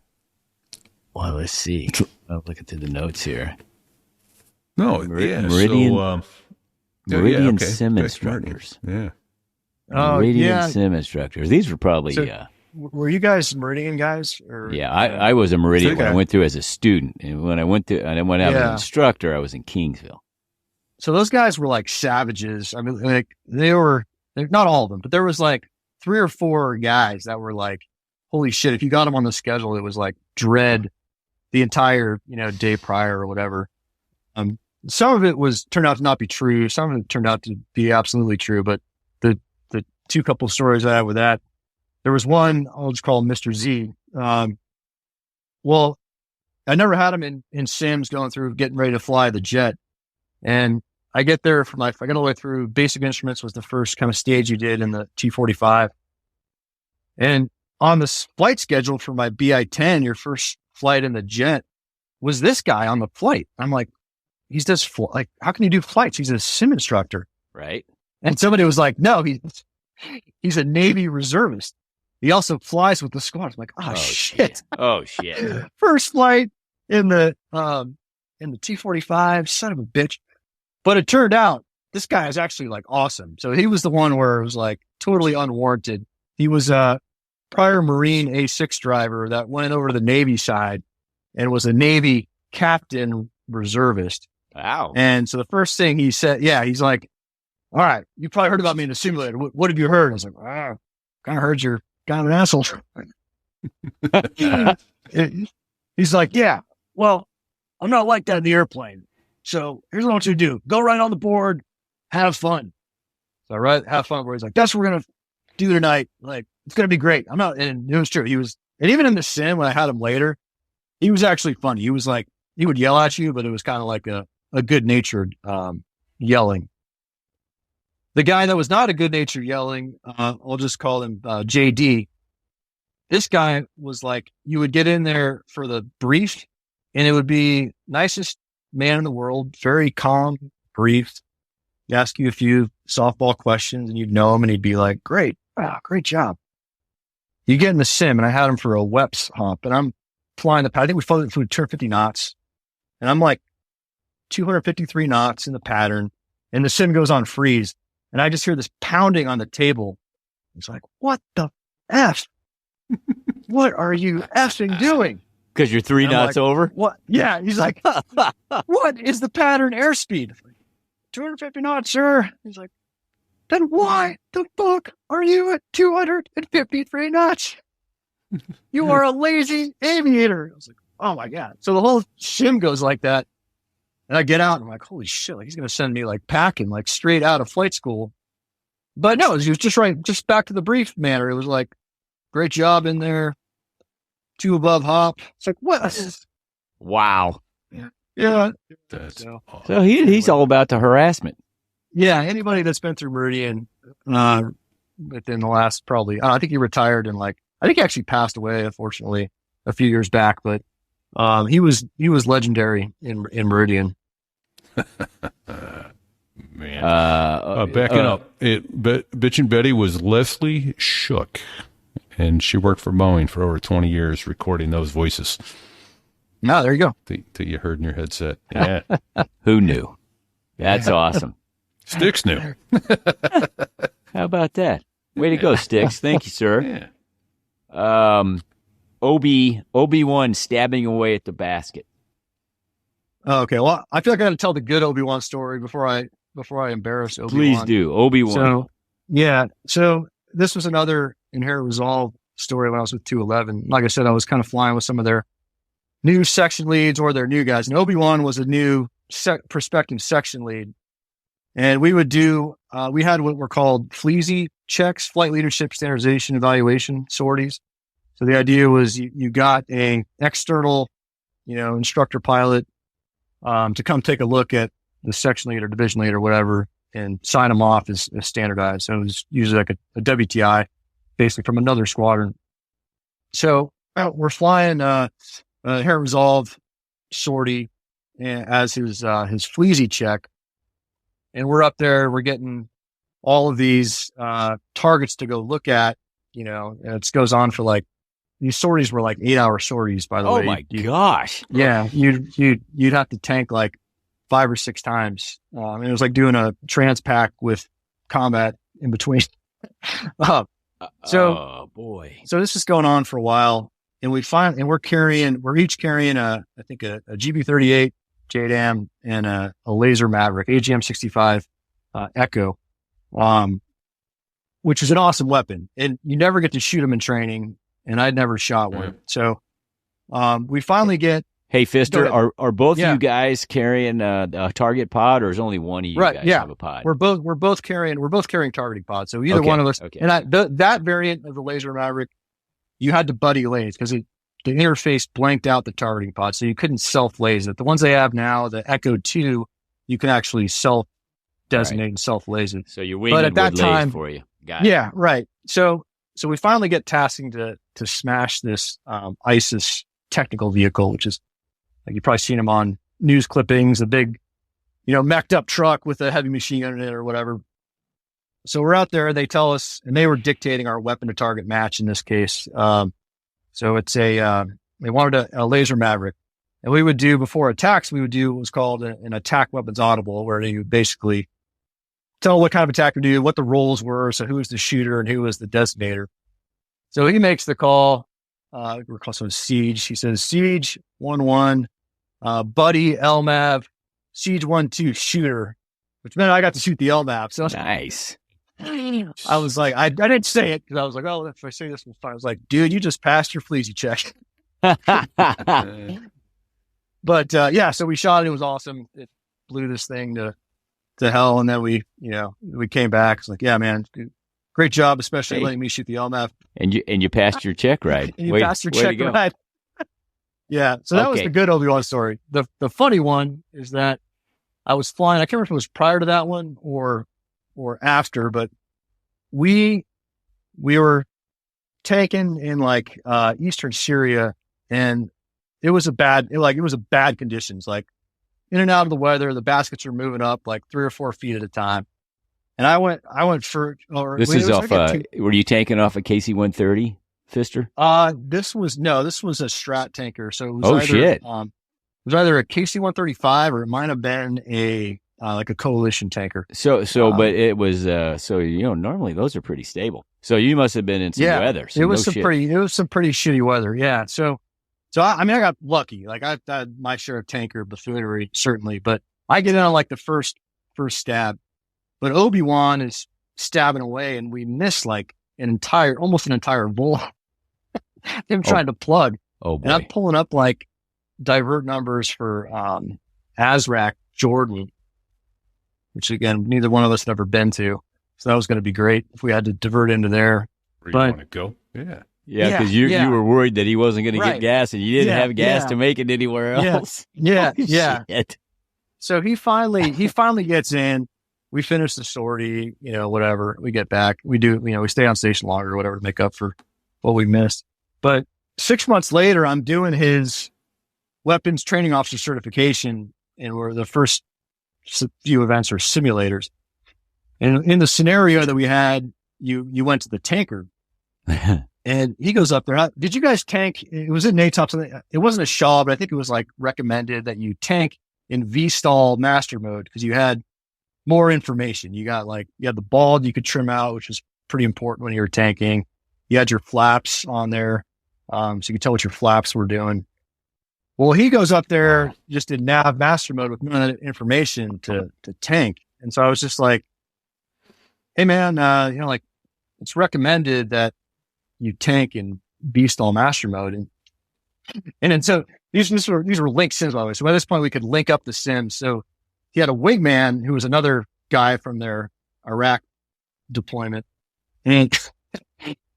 Well, let's see. I'm looking through the notes here. No, Meridian sim instructors. Yeah. Oh, Meridian yeah. sim instructors. These were probably, So, were you guys Meridian guys? Or, yeah, I was a Meridian when I Okay. went through as a student. And when I went through, and then when I was an Yeah. instructor, I was in Kingsville. So those guys were like savages. I mean, like not all of them, but there was like 3 or 4 guys that were like, holy shit, if you got them on the schedule, it was like dread the entire, day prior or whatever. Some of it turned out to not be true. Some of it turned out to be absolutely true, but the 2 couple stories I had with that, there was one, I'll just call him Mr. Z. Well, I never had him in sims going through getting ready to fly the jet. And I get there I got all the way through basic instruments was the first kind of stage you did in the T45. And on the flight schedule for my BI-10, your first flight in the jet was this guy on the flight. I'm like, he's just how can you do flights? He's a sim instructor. Right. And somebody was like, no, he's a Navy reservist. He also flies with the squad. I'm like, oh shit. Oh, shit. First flight in the T45, son of a bitch. But it turned out this guy is actually like awesome. So he was the one where it was like totally unwarranted. He was a prior Marine A6 driver that went over to the Navy side and was a Navy captain reservist. Wow. And so the first thing he said, he's like, all right, you probably heard about me in the simulator. What have you heard? I was like, kind of heard you're kind of an asshole. He's like, yeah, well, I'm not like that in the airplane. So here's what I want you to do. Go right on the board, have fun. So have fun. Where he's like, that's what we're going to do tonight. Like, it's going to be great. And it was true. And even in the sim, when I had him later, he was actually funny. He was like, he would yell at you, but it was kind of like a good natured, yelling. The guy that was not a good natured yelling, I'll just call him, JD. This guy was like, you would get in there for the brief and it would be nicest man in the world, very calm, brief, ask you a few softball questions and you'd know him and he'd be like, great. Wow, great job. You get in the sim and I had him for a WEPS hump and I'm flying I think we flew 250 knots and I'm like 253 knots in the pattern and the sim goes on freeze and I just hear this pounding on the table. It's like, what the F? What are you effing doing? Because you're 3 knots over? What? Yeah. He's like, what is the pattern airspeed? Like, 250 knots, sir. He's like, then why the fuck are you at 253 knots? You are a lazy aviator. I was like, oh my God. So the whole sim goes like that. And I get out and I'm like, holy shit, like he's going to send me like packing, like straight out of flight school. But no, he was just back to the brief manner. It was like, great job in there. 2 above hop. It's like, what? Wow. Yeah. That's So, awesome. So he's all about the harassment. yeah. Anybody that's been through Meridian, within the last I think he retired and I think he actually passed away, unfortunately, a few years back, but, he was legendary in Meridian. Man. Backing uh, up, Bitchin' Betty was Leslie Shook, and she worked for Boeing for over 20 years recording those voices No, there you go. that you heard in your headset. Yeah. Who knew? That's awesome. Sticks knew. How about that? Way to go, Sticks. Thank you, sir. Yeah. Obi-Wan stabbing away at the basket. Okay. Well, I feel like I got to tell the good Obi-Wan story before I embarrass Obi-Wan. Please do. Obi-Wan. So, yeah. So this was another Inherent Resolve story when I was with 211. Like I said, I was kind of flying with some of their new section leads or their new guys. And Obi-Wan was a new prospective section lead. And we would do, we had what were called FLEASY checks, flight leadership standardization evaluation sorties. So the idea was you got a external, instructor pilot, to come take a look at the section lead or division lead or whatever and sign them off as standardized. So it was usually like a WTI, basically from another squadron. So we're flying, Inherent Resolve sortie as his FLEASY check. And we're up there, we're getting all of these, targets to go look at, and it goes on for these sorties were 8-hour sorties, by the way. Oh my gosh. Yeah. You'd have to tank 5 or 6 times. And it was like doing a trans pack with combat in between. So, oh boy. so this is going on for a while, and we're each carrying I think a GB38 JDAM and a Laser Maverick AGM 65 Echo, which is an awesome weapon, and you never get to shoot them in training, and I'd never shot one. So, we finally get. Hey, Fister, are both Yeah. you guys carrying a target pod, or is only one of you guys have a pod? We're both carrying targeting pods. So either Okay, one of us. okay. And that variant of the Laser Maverick, you had to buddy laze because the interface blanked out the targeting pod, so you couldn't self laze it. The ones they have now, the Echo 2, you can actually self designate and self laze it. So your But wingman at that would time- laze for you. Got it. Yeah, right. So we finally get tasking to smash this ISIS technical vehicle, which is like you've probably seen them on news clippings, a big, mech'd up truck with a heavy machine gun in it or whatever. So we're out there. They tell us, and they were dictating our weapon to target match in this case. So it's they wanted a Laser Maverick, and we would do before attacks. We would do what was called an attack weapons audible, where you basically tell what kind of attack to do, what the roles were, so who was the shooter and who was the designator. So he makes the call. We're calling him Siege. He says, Siege 1-1, Buddy LMAV, Siege 1-2 shooter, which meant I got to shoot the LMAV. So Nice. I was like, I didn't say it because I was like, oh, if I say this, we'll fine. I was like, dude, you just passed your fleazy check. But so we shot it. It was awesome. It blew this thing to hell. And then we came back. It's like, yeah, man, great job, especially letting me shoot the LMAV. And you passed your check ride. And you passed your check ride. Yeah. So that was the good Obi-Wan story. The funny one is that I was flying. I can't remember if it was prior to that one or after, but we were taken in like eastern Syria, and it was bad conditions, like in and out of the weather. The baskets are moving up like 3 or 4 feet at a time. And I went for, This is off, were you tanking off a KC-130, Fister? This was a Strat tanker. So it was shit. It was either a KC-135 or it might have been a coalition tanker. But it was, normally those are pretty stable. So you must have been in some weather. It was some pretty shitty weather. Yeah. So I got lucky. Like I had my share of tanker buffoonery, certainly, but I get in on like the first stab. But Obi-Wan is stabbing away, and we miss like almost an entire bull. Him trying to plug. Oh boy. And I'm pulling up like divert numbers for Azrak Jordan, which again, neither one of us had ever been to. So that was going to be great if we had to divert into there. Where you want to go? Yeah. Yeah, because you were worried that he wasn't going to get gas, and you didn't have gas to make it anywhere else. Yeah. Holy shit. So he finally gets in. We finish the sortie, whatever. We get back. We do, we stay on station longer or whatever to make up for what we missed. But 6 months later, I'm doing his weapons training officer certification, and where the first few events are simulators. And in the scenario that we had, you went to the tanker, and he goes up there. Did you guys tank? It was in NATOP. It wasn't a Shaw, but I think it was like recommended that you tank in V-stall master mode because you had more information. You had the ball you could trim out, which was pretty important when you were tanking. You had your flaps on there, so you could tell what your flaps were doing. Well, he goes up there just in nav master mode with none of that information to tank. And so I was just like, hey man, it's recommended that you tank in V-stall master mode. And then so these were linked sims, by the way. So by this point we could link up the sims. So he had a wingman who was another guy from their Iraq deployment. And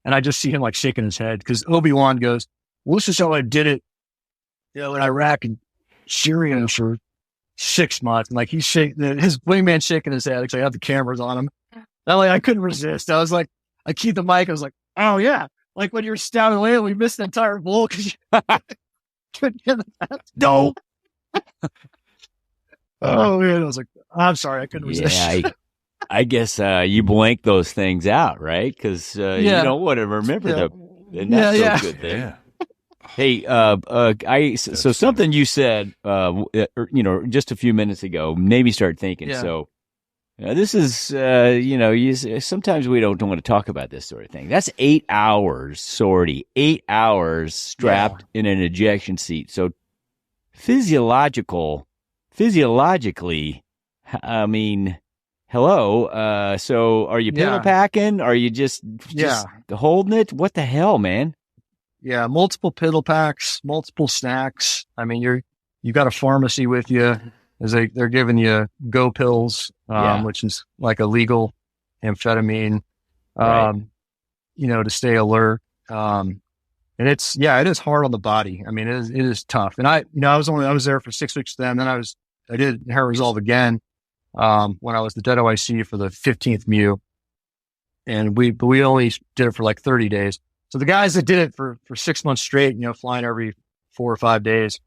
I just see him like shaking his head because Obi-Wan goes, well, this is how I did it, in Iraq and Syria for 6 months. And like his wingman shaking his head. Actually, I have the cameras on him. And I couldn't resist. I was like, I keep the mic. I was like, oh yeah. Like when you were stabbing away, we missed the entire bull because you couldn't get that. No. Oh man, I was like, I'm sorry, I couldn't resist. Yeah, I guess you blank those things out, right? Because you don't want to remember them. And that's so good thing. Yeah. Hey, so something you said, just a few minutes ago, made me start thinking. Yeah. So This is, sometimes we don't want to talk about this sort of thing. That's 8 hours, Sortie. 8 hours strapped in an ejection seat. So physiologically, I mean, hello. So are you pedal packing? Are you just holding it? What the hell, man? Yeah, multiple pedal packs, multiple snacks. I mean, you got a pharmacy with you. They're giving you go pills, which is like a legal amphetamine, to stay alert. And it is hard on the body. I mean, it is tough. And I was there for 6 weeks then. Then I did Hair Resolve again, when I was the dead OIC for the 15th Mu. And we only did it for like 30 days. So the guys that did it for 6 months straight, flying every 4 or 5 days,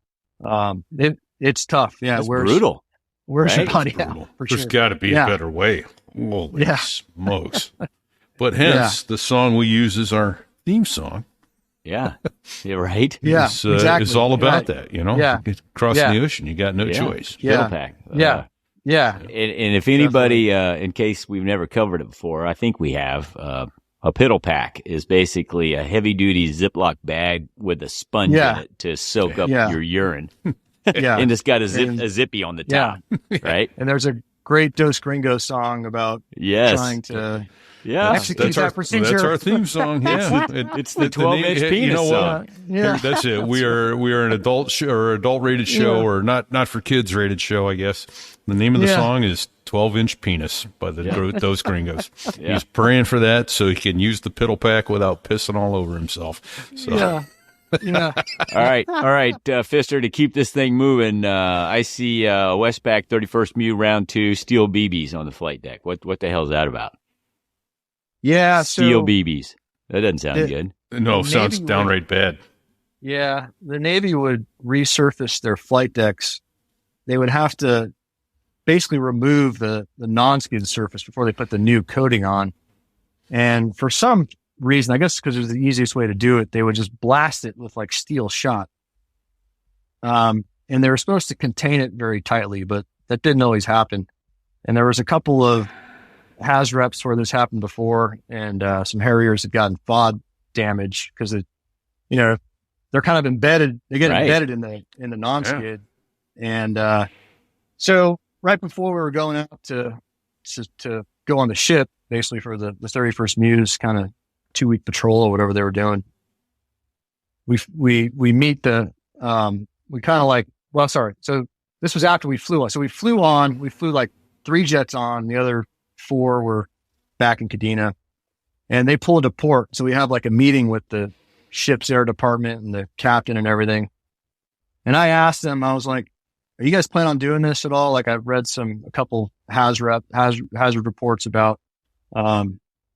it's tough. Yeah. It's brutal. Where's your body out? There's got to be a better way. Holy smokes. But hence, the song we use as our theme song. Yeah. Yeah, right? Yeah, exactly. It's all about that, Yeah. Crossing the ocean, you got no choice. Pedal pack. Yeah. And if anybody, in case we've never covered it before, I think we have, a pedal pack is basically a heavy-duty Ziploc bag with a sponge in it to soak up your urine. And it's got a zippy on the top, right? And there's a great Dos Gringos song about trying to execute that procedure. That's our theme song. Yeah, it's the 12-inch penis song. Yeah, that's it. We are an adult show or adult rated show, or not for kids rated show, I guess. The name of the song is 12-inch penis by the Dos Gringos. He's praying for that so he can use the pedal pack without pissing all over himself. So. Yeah. All right, Fister, to keep this thing moving, I see Westpac 31st Mu round 2 steel BBs on the flight deck. What the hell is that about? Yeah, steel BBs. That doesn't sound good. No, sounds downright bad. Yeah, the Navy would resurface their flight decks. They would have to basically remove the non-skid surface before they put the new coating on. And for some reason, I guess because it was the easiest way to do it, they would just blast it with like steel shot. And they were supposed to contain it very tightly, but that didn't always happen. And there was a couple of HAZ reps where this happened before, and some Harriers had gotten FOD damage because they're kind of embedded. They get embedded in the non-skid. And so right before we were going out to go on the ship, basically for the 31st Mu's kind of 2-week patrol or whatever they were doing, we meet so this was after we flew on. So we flew like 3 jets on, the other 4 were back in Kadena, and they pulled to port. So we have like a meeting with the ship's air department and the captain and everything. And I asked them, I was like, are you guys planning on doing this at all? Like, I've read a couple hazard reports about,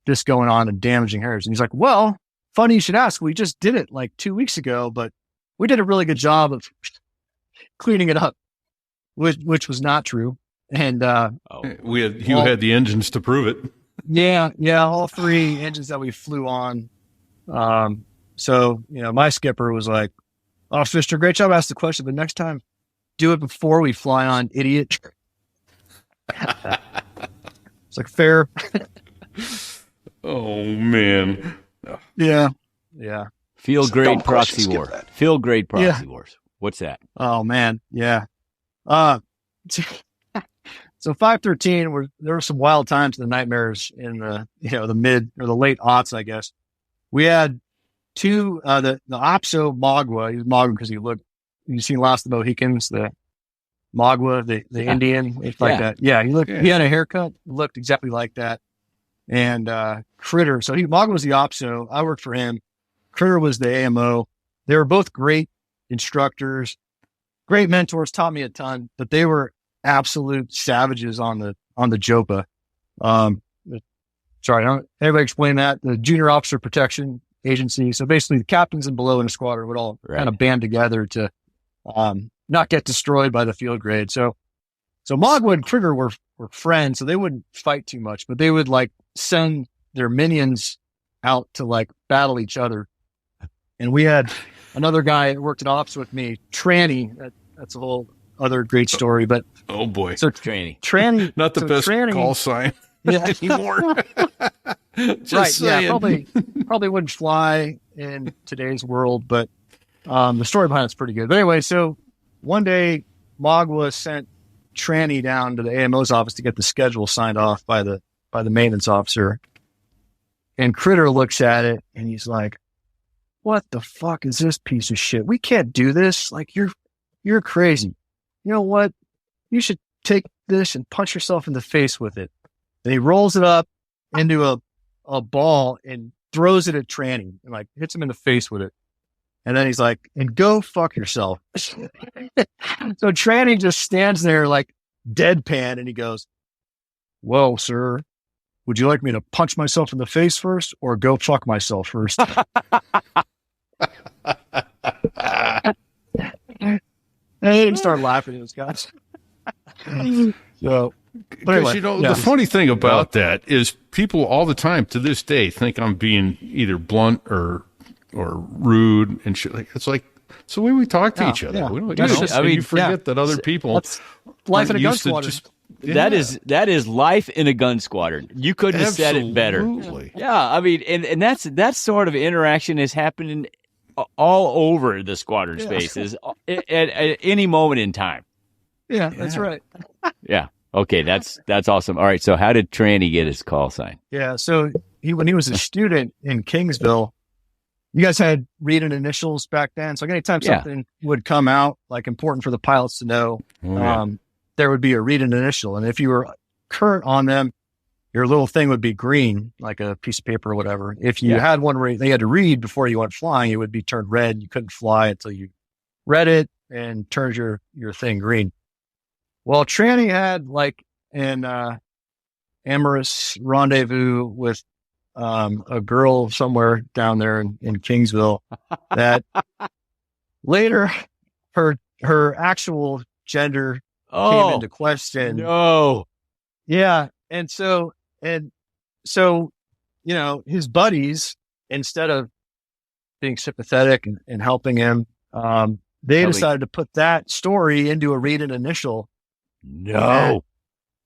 this going on and damaging Harriers. And he's like, well, funny you should ask. We just did it like 2 weeks ago, but we did a really good job of cleaning it up, which was not true. And, you had the engines to prove it. Yeah. All 3 engines that we flew on. So, my skipper was like, oh, Fister, great job. Asked the question, but next time do it before we fly on, idiot. It's like fair. Oh man. Yeah. Field grade proxy war. Field grade proxy wars. What's that? Oh man. Yeah. So 513, there were some wild times in the nightmares in the mid or the late aughts, I guess. We had 2, the Opso Magua. He was Magua because you've seen Last of the Mohicans, the Magua, the Indian, it's like that. Yeah. He had a haircut, looked exactly like that. And, Critter. So Magua was the Opso. I worked for him. Critter was the AMO. They were both great instructors, great mentors, taught me a ton, but they were absolute savages on the JOPA. Everybody explain that. The Junior Officer Protection Agency. So basically the captains and below in a squadron would all kind of band together to, not get destroyed by the field grade. So Magua and Critter were friends, so they wouldn't fight too much, but they would like send their minions out to like battle each other. And we had another guy that worked at ops with me, Tranny. That's a whole other great story. But Oh boy. so Tranny. tranny, Not the so best tranny, call sign Yeah, anymore. Just right. saying. Yeah, probably wouldn't fly in today's world, but the story behind it's pretty good. But anyway, so one day Magwa sent Tranny down to the AMO's office to get the schedule signed off by the maintenance officer. And Critter looks at it and he's like, "What the fuck is this piece of shit? We can't do this. Like you're crazy. You know what? You should take this and punch yourself in the face with it." And he rolls it up into a ball and throws it at Tranny and like hits him in the face with it. And then he's like, "And go fuck yourself." So Tranny just stands there like deadpan and he goes, "Well, sir, would you like me to punch myself in the face first or go fuck myself first?" And he didn't start laughing at those guys. So, but anyway, The funny thing about that is people all the time to this day think I'm being either blunt or rude and shit. It's like, it's the way we talk to each other. yeah. We don't, That's you know, just- I mean, you yeah. forget that other people. That's life in a gun used to squadron. That is life in a gun squadron. You couldn't have said it better. Absolutely. Yeah, I mean, and that sort of interaction is happening all over the squadron spaces at any moment in time. Yeah, that's right. Yeah. Okay, that's awesome. All right, so how did Tranny get his call sign? Yeah, so when he was a student in Kingsville, you guys had read-in initials back then. So anytime something would come out, like important for the pilots to know, there would be a read-in initial. And if you were current on them, your little thing would be green, like a piece of paper or whatever. If you had one where they had to read before you went flying, it would be turned red. You couldn't fly until you read it and turned your thing green. Well, Tranny had like an amorous rendezvous with a girl somewhere down there in Kingsville that later her actual gender came into question. No. Yeah. And so, you know, his buddies, instead of being sympathetic and helping him, they decided to put that story into a read-in initial. No.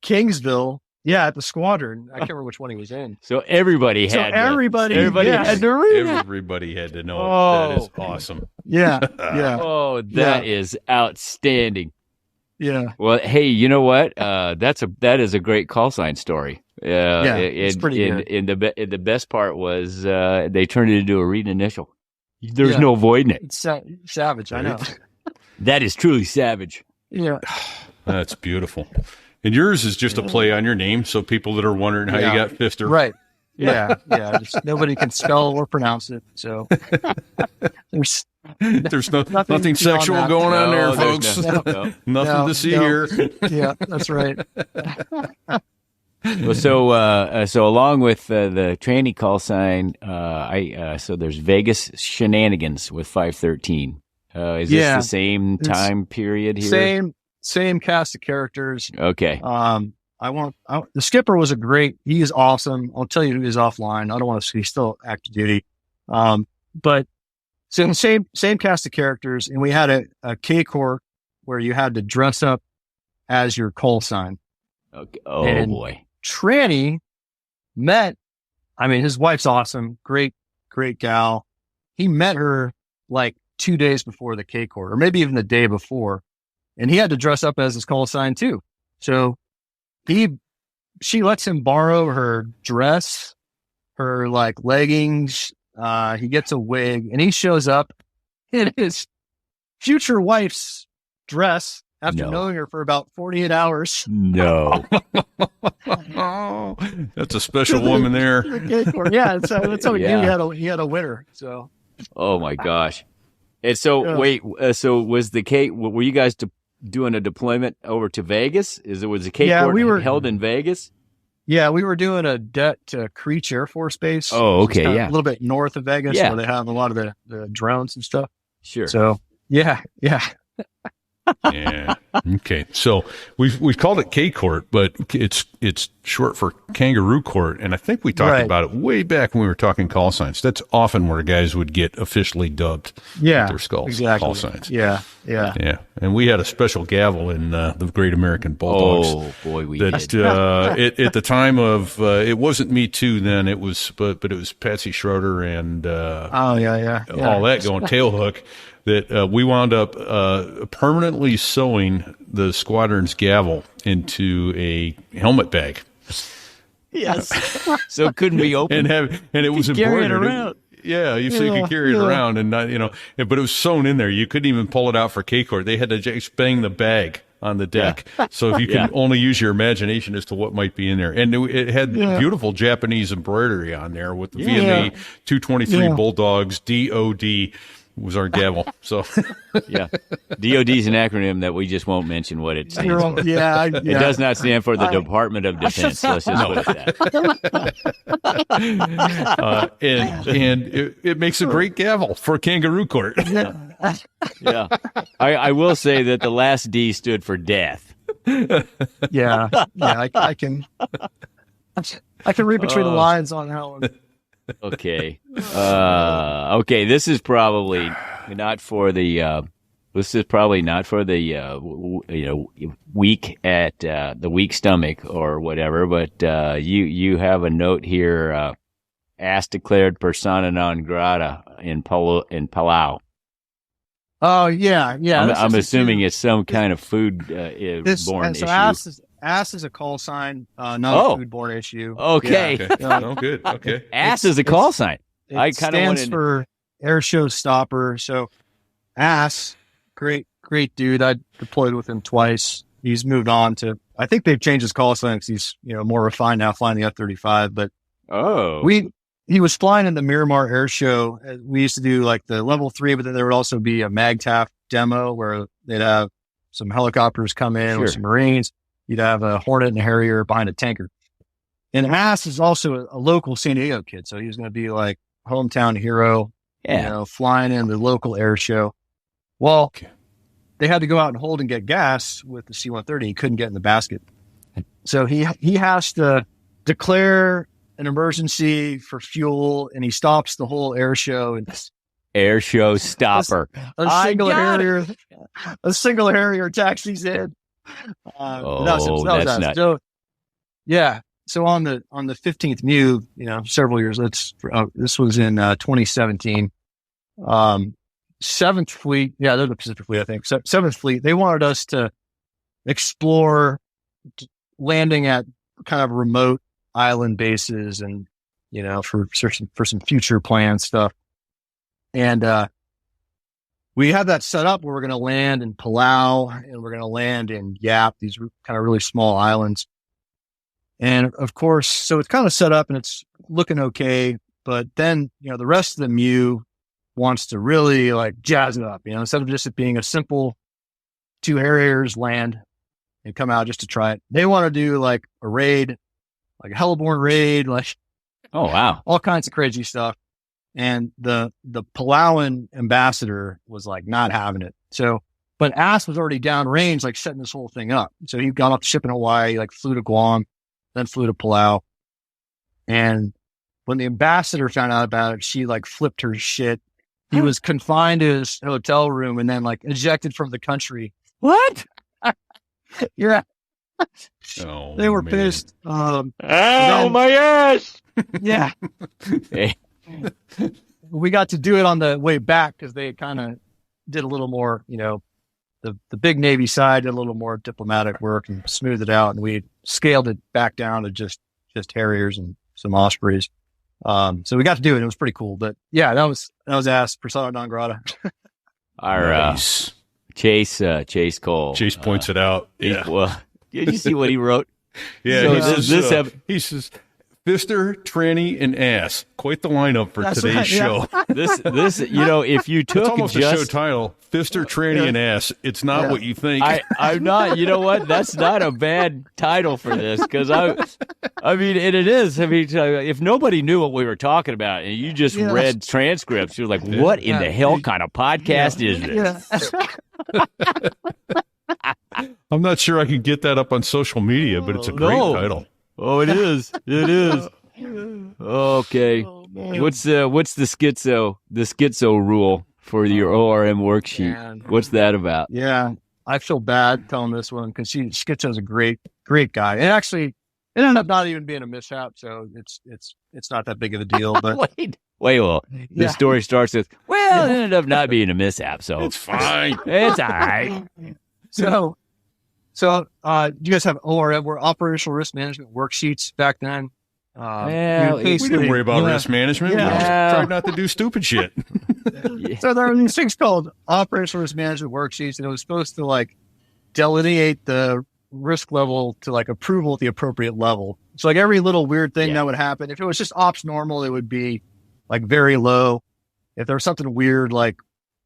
Kingsville. Yeah, at the squadron. I can't remember which one he was in. So everybody had everybody had to read it. Everybody had to know it. That is awesome. Yeah. Yeah. Oh, that is outstanding. Yeah. Well, hey, you know what? That is a great call sign story. It's pretty good. And the best part was they turned it into a read initial. There's no avoiding it. It's savage. I know. That is truly savage. Yeah. That's beautiful. And yours is just a play on your name, so people that are wondering how you got Pfister. Right. Yeah. Yeah. Just nobody can spell or pronounce it. So there's nothing sexual that. going on there, there's folks. Nothing to see here. Yeah, that's right. Well, so along with the Tranny call sign, so there's Vegas shenanigans with 513. Is this the same time period here? Same cast of characters. Okay. The skipper was he is awesome. I'll tell you who is offline. I don't want to, he's still active duty. But so same cast of characters. And we had a K Corps where you had to dress up as your call sign. Okay. Oh, and boy. Tranny his wife's awesome. Great gal. He met her like 2 days before the K Corps, or maybe even the day before. And he had to dress up as his call sign too. So she lets him borrow her dress, her like leggings. He gets a wig and he shows up in his future wife's dress after knowing her for about 48 hours. No. That's a special woman there. Yeah. That's how we knew he had a winner. So. Oh my gosh. And so wait, so was were you guys doing a deployment over to Vegas? Was the K Corps held in Vegas? Yeah, we were doing a Det to Creech Air Force Base. Oh, okay, a little bit north of Vegas, where they have a lot of the drones and stuff. Sure. So, yeah. Yeah. Okay. So we've called it K Court, but it's short for Kangaroo Court, and I think we talked about it way back when we were talking call signs. That's often where guys would get officially dubbed with their skulls. Exactly. Call signs. Yeah. And we had a special gavel in the Great American Bulldogs. Oh boy, we did. At the time of it wasn't Me Too then. It was, but it was Patsy Schroeder and all that going tail hook. That we wound up permanently sewing the squadron's gavel into a helmet bag. Yes, so it couldn't be open, and it was embroidered. Around. So you could carry it around, and not, but it was sewn in there. You couldn't even pull it out for K-Court. They had to just bang the bag on the deck. So if you can only use your imagination as to what might be in there. And it had beautiful Japanese embroidery on there with the VMA 223 Bulldogs, DOD was our gavel. So DOD is an acronym that we just won't mention what it stands for. It does not stand for the Department of Defense. Let's just put it that. And it makes a great gavel for Kangaroo Court. I will say that the last D stood for death. I can read between the lines on that one. Okay. Okay. This is probably not for the. Weak at the weak stomach or whatever. But you have a note here. Ass declared persona non grata in Palau. Oh yeah. I'm assuming it's some kind of food borne issue. Ass is a call sign, not a foodborne issue. Okay. Good. Okay. Ass is a call sign. It stands for air show stopper. So Ass, great dude. I deployed with him twice. He's moved on to, I think they've changed his call sign because he's, more refined now, flying the F-35. But he was flying in the Miramar Air Show. We used to do like the level 3, but then there would also be a MAGTAF demo where they'd have some helicopters come in with some Marines. You'd have a Hornet and a Harrier behind a tanker. And Ass is also a local San Diego kid. So he was going to be like hometown hero, flying in the local air show. Well, they had to go out and hold and get gas with the C-130. He couldn't get in the basket. So he has to declare an emergency for fuel, and he stops the whole air show. And air show stopper. A single Harrier taxis in. That's nuts. So, so on the 15th MEU, several years. This was in 2017. 7th Fleet, they're the Pacific Fleet, I think. 7th Fleet, they wanted us to explore landing at kind of remote island bases, and for some future plan stuff. And we had that set up where we're going to land in Palau and we're going to land in Yap, these kind of really small islands. And of course, so it's kind of set up and it's looking okay. But then, the rest of the MEU wants to really like jazz it up, instead of just it being a simple 2 Harriers land and come out just to try it. They want to do like a raid, like a heliborne raid, like, oh, wow, all kinds of crazy stuff. And the Palauan ambassador was like not having it. So, but Ass was already downrange, like setting this whole thing up. So he got off the ship in Hawaii, like flew to Guam, then flew to Palau. And when the ambassador found out about it, she like flipped her shit. He was confined to his hotel room and then like ejected from the country. What? Yeah. Oh, they were man. pissed. My ass. Yeah. Hey. We got to do it on the way back because they kind of did a little more, the big Navy side did a little more diplomatic work and smoothed it out. And we scaled it back down to just Harriers and some Ospreys. So we got to do it. It was pretty cool. But yeah, that was Ass, persona non grata. Our nice. Chase Cole. Chase points it out. Yeah. Well, did you see what he wrote? Yeah. So he says, Fister, Tranny, and Ass. Quite the lineup for today's show. This, if you took it's almost just a show title, Fister, Tranny, and Ass. It's not what you think. I'm not. You know what? That's not a bad title for this because I mean, and it is. I mean, if nobody knew what we were talking about and you just read transcripts, you're like, what in the hell kind of podcast is this? I'm not sure I can get that up on social media, but it's a great title. Oh, it is. It is. Okay. What's the schizo rule for your ORM worksheet? Man. What's that about? Yeah, I feel bad telling this one because Schizo's a great guy. And actually, it ended up not even being a mishap, so it's not that big of a deal. But Wait, well, the story starts with, well, it ended up not being a mishap, so It's fine. it's all right. so do you guys have ORM, were operational risk management worksheets back then? Well, We didn't worry about risk management. We just tried not to do stupid shit. So there are these things called operational risk management worksheets, and it was supposed to like delineate the risk level to like approval at the appropriate level. So like every little weird thing that would happen, if it was just ops normal, it would be like very low. If there was something weird, like,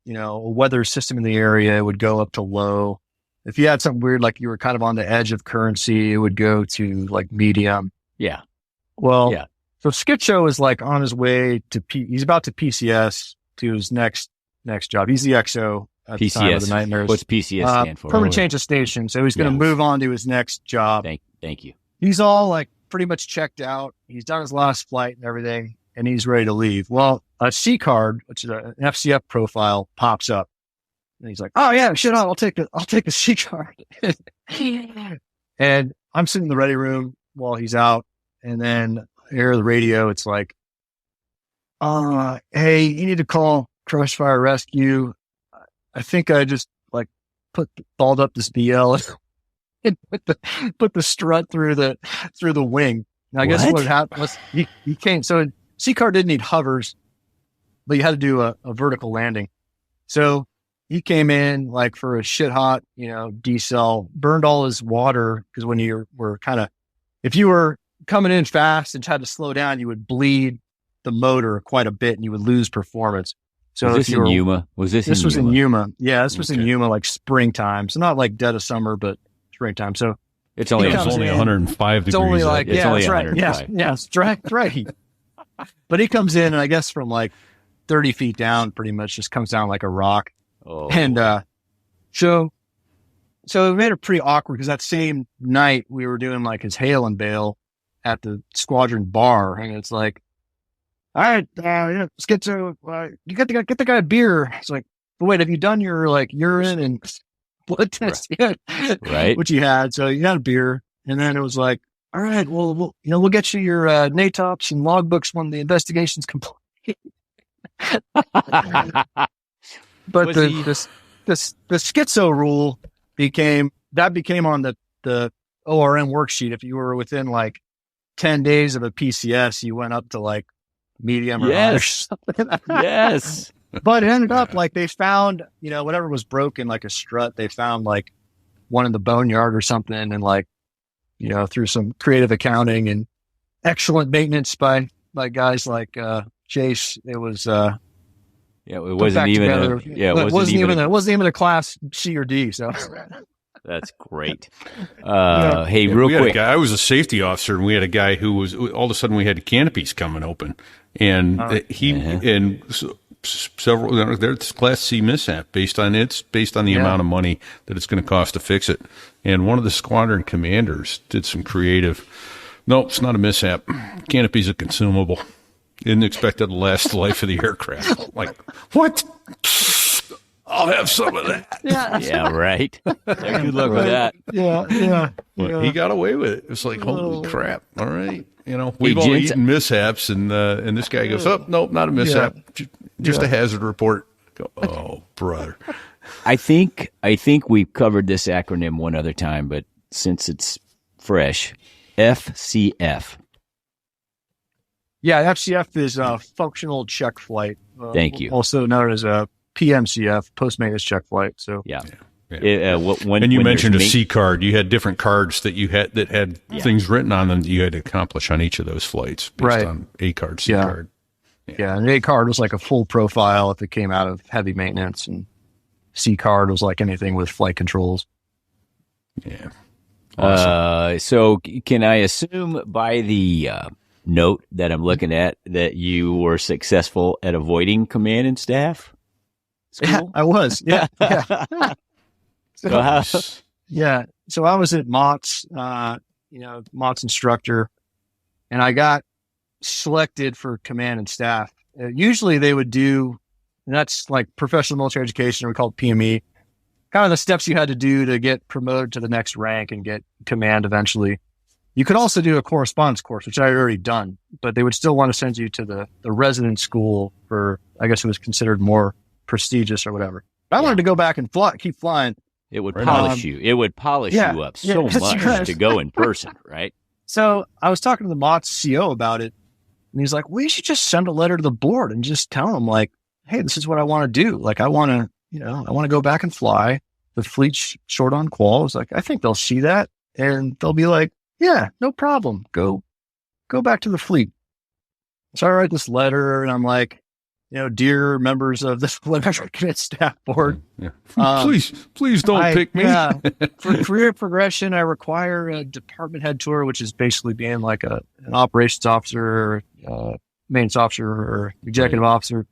a weather system in the area, it would go up to low. If you had something weird, like you were kind of on the edge of currency, it would go to like medium. Yeah. Well, so Schizo is like on his way to he's about to PCS to his next job. He's the XO at the time of the nightmares. What's PCS stand for? Permanent change of station. So he's going to move on to his next job. Thank you. He's all like pretty much checked out. He's done his last flight and everything, and he's ready to leave. Well, a C card, which is an FCF profile, pops up, and he's like, "Oh yeah, shit on. I'll take the C card." And I'm sitting in the ready room while he's out, and then I hear the radio. It's like, "Hey, you need to call Crush Fire Rescue. I think I just like balled up this BL and put the strut through the wing." Now, I guess what happened was he came. So C-Car didn't need hovers, but you had to do a vertical landing. So he came in like for a shit hot, decel, burned all his water, because when you were if you were coming in fast and had to slow down, you would bleed the motor quite a bit and you would lose performance. So was this in Yuma? This was in Yuma. Yeah, this was in Yuma, like springtime. So not like dead of summer, but springtime. So it's only 105 degrees. It's only like, it's only right. 105. Yes, right. But he comes in, and I guess from like 30 feet down, pretty much just comes down like a rock. Oh. And so it made it pretty awkward, because that same night we were doing like his hail and bail at the squadron bar, and it's like, all right, let's get to you get the guy a beer. It's like, but wait, have you done your like urine and blood test yet? Right. Which he had. So you had a beer, and then it was like, all right, well, we'll get you your NATOPS and logbooks when the investigation's complete. But the Schizo rule became on the ORM worksheet. If you were within like 10 days of a PCS, you went up to like medium or high or something. Yes. But it ended up like they found, whatever was broken, like a strut, they found like one in the boneyard or something, and like, through some creative accounting and excellent maintenance by guys like Chase, it was it wasn't even a class C or D. So that's great. Hey, real quick, I was a safety officer, and we had a guy who was all of a sudden we had canopies coming open, and several there's class C mishap based on the amount of money that it's going to cost to fix it. And one of the squadron commanders did some creative. No, it's not a mishap. Canopy's a consumable. Didn't expect it to last the life of the aircraft. Like, what? I'll have some of that. Yeah, right. Good luck with that. Yeah. He got away with it. It was like, holy crap. All right. We've all eaten mishaps, and this guy goes, oh, nope, not a mishap. Just a hazard report. Go, oh, brother. I think we've covered this acronym one other time, but since it's fresh, FCF. Yeah, FCF is a functional check flight. Thank you. Also known as a PMCF, post maintenance check flight. So yeah. And you mentioned a C card. You had different cards that had things written on them that you had to accomplish on each of those flights based on A card, C card. Yeah, and A card was like a full profile if it came out of heavy maintenance, and C card was like anything with flight controls. Yeah. Awesome. So can I assume by the note that I'm looking at that you were successful at avoiding command and staff school? Yeah, I was. Yeah. So Yeah. So I was at Mott's, Mott's instructor, and I got selected for command and staff. Usually they would do, and that's like professional military education, we call it PME, kind of the steps you had to do to get promoted to the next rank and get command eventually. You could also do a correspondence course, which I had already done, but they would still want to send you to the resident school for, I guess it was considered more prestigious or whatever. But I wanted to go back and keep flying. It would polish you. It would polish you up so much to go in person, right? So I was talking to the Mott's CO about it, and he's like, we should just send a letter to the board and just tell them, like, hey, this is what I want to do. Like, I want to go back and fly. The fleet's short on qual. I was like, I think they'll see that, and they'll be like, yeah, no problem. Go back to the fleet. So I write this letter, and I'm like, dear members of the Military Command Staff Board, please don't pick me. For career progression, I require a department head tour, which is basically being like an operations officer, maintenance officer, or executive officer.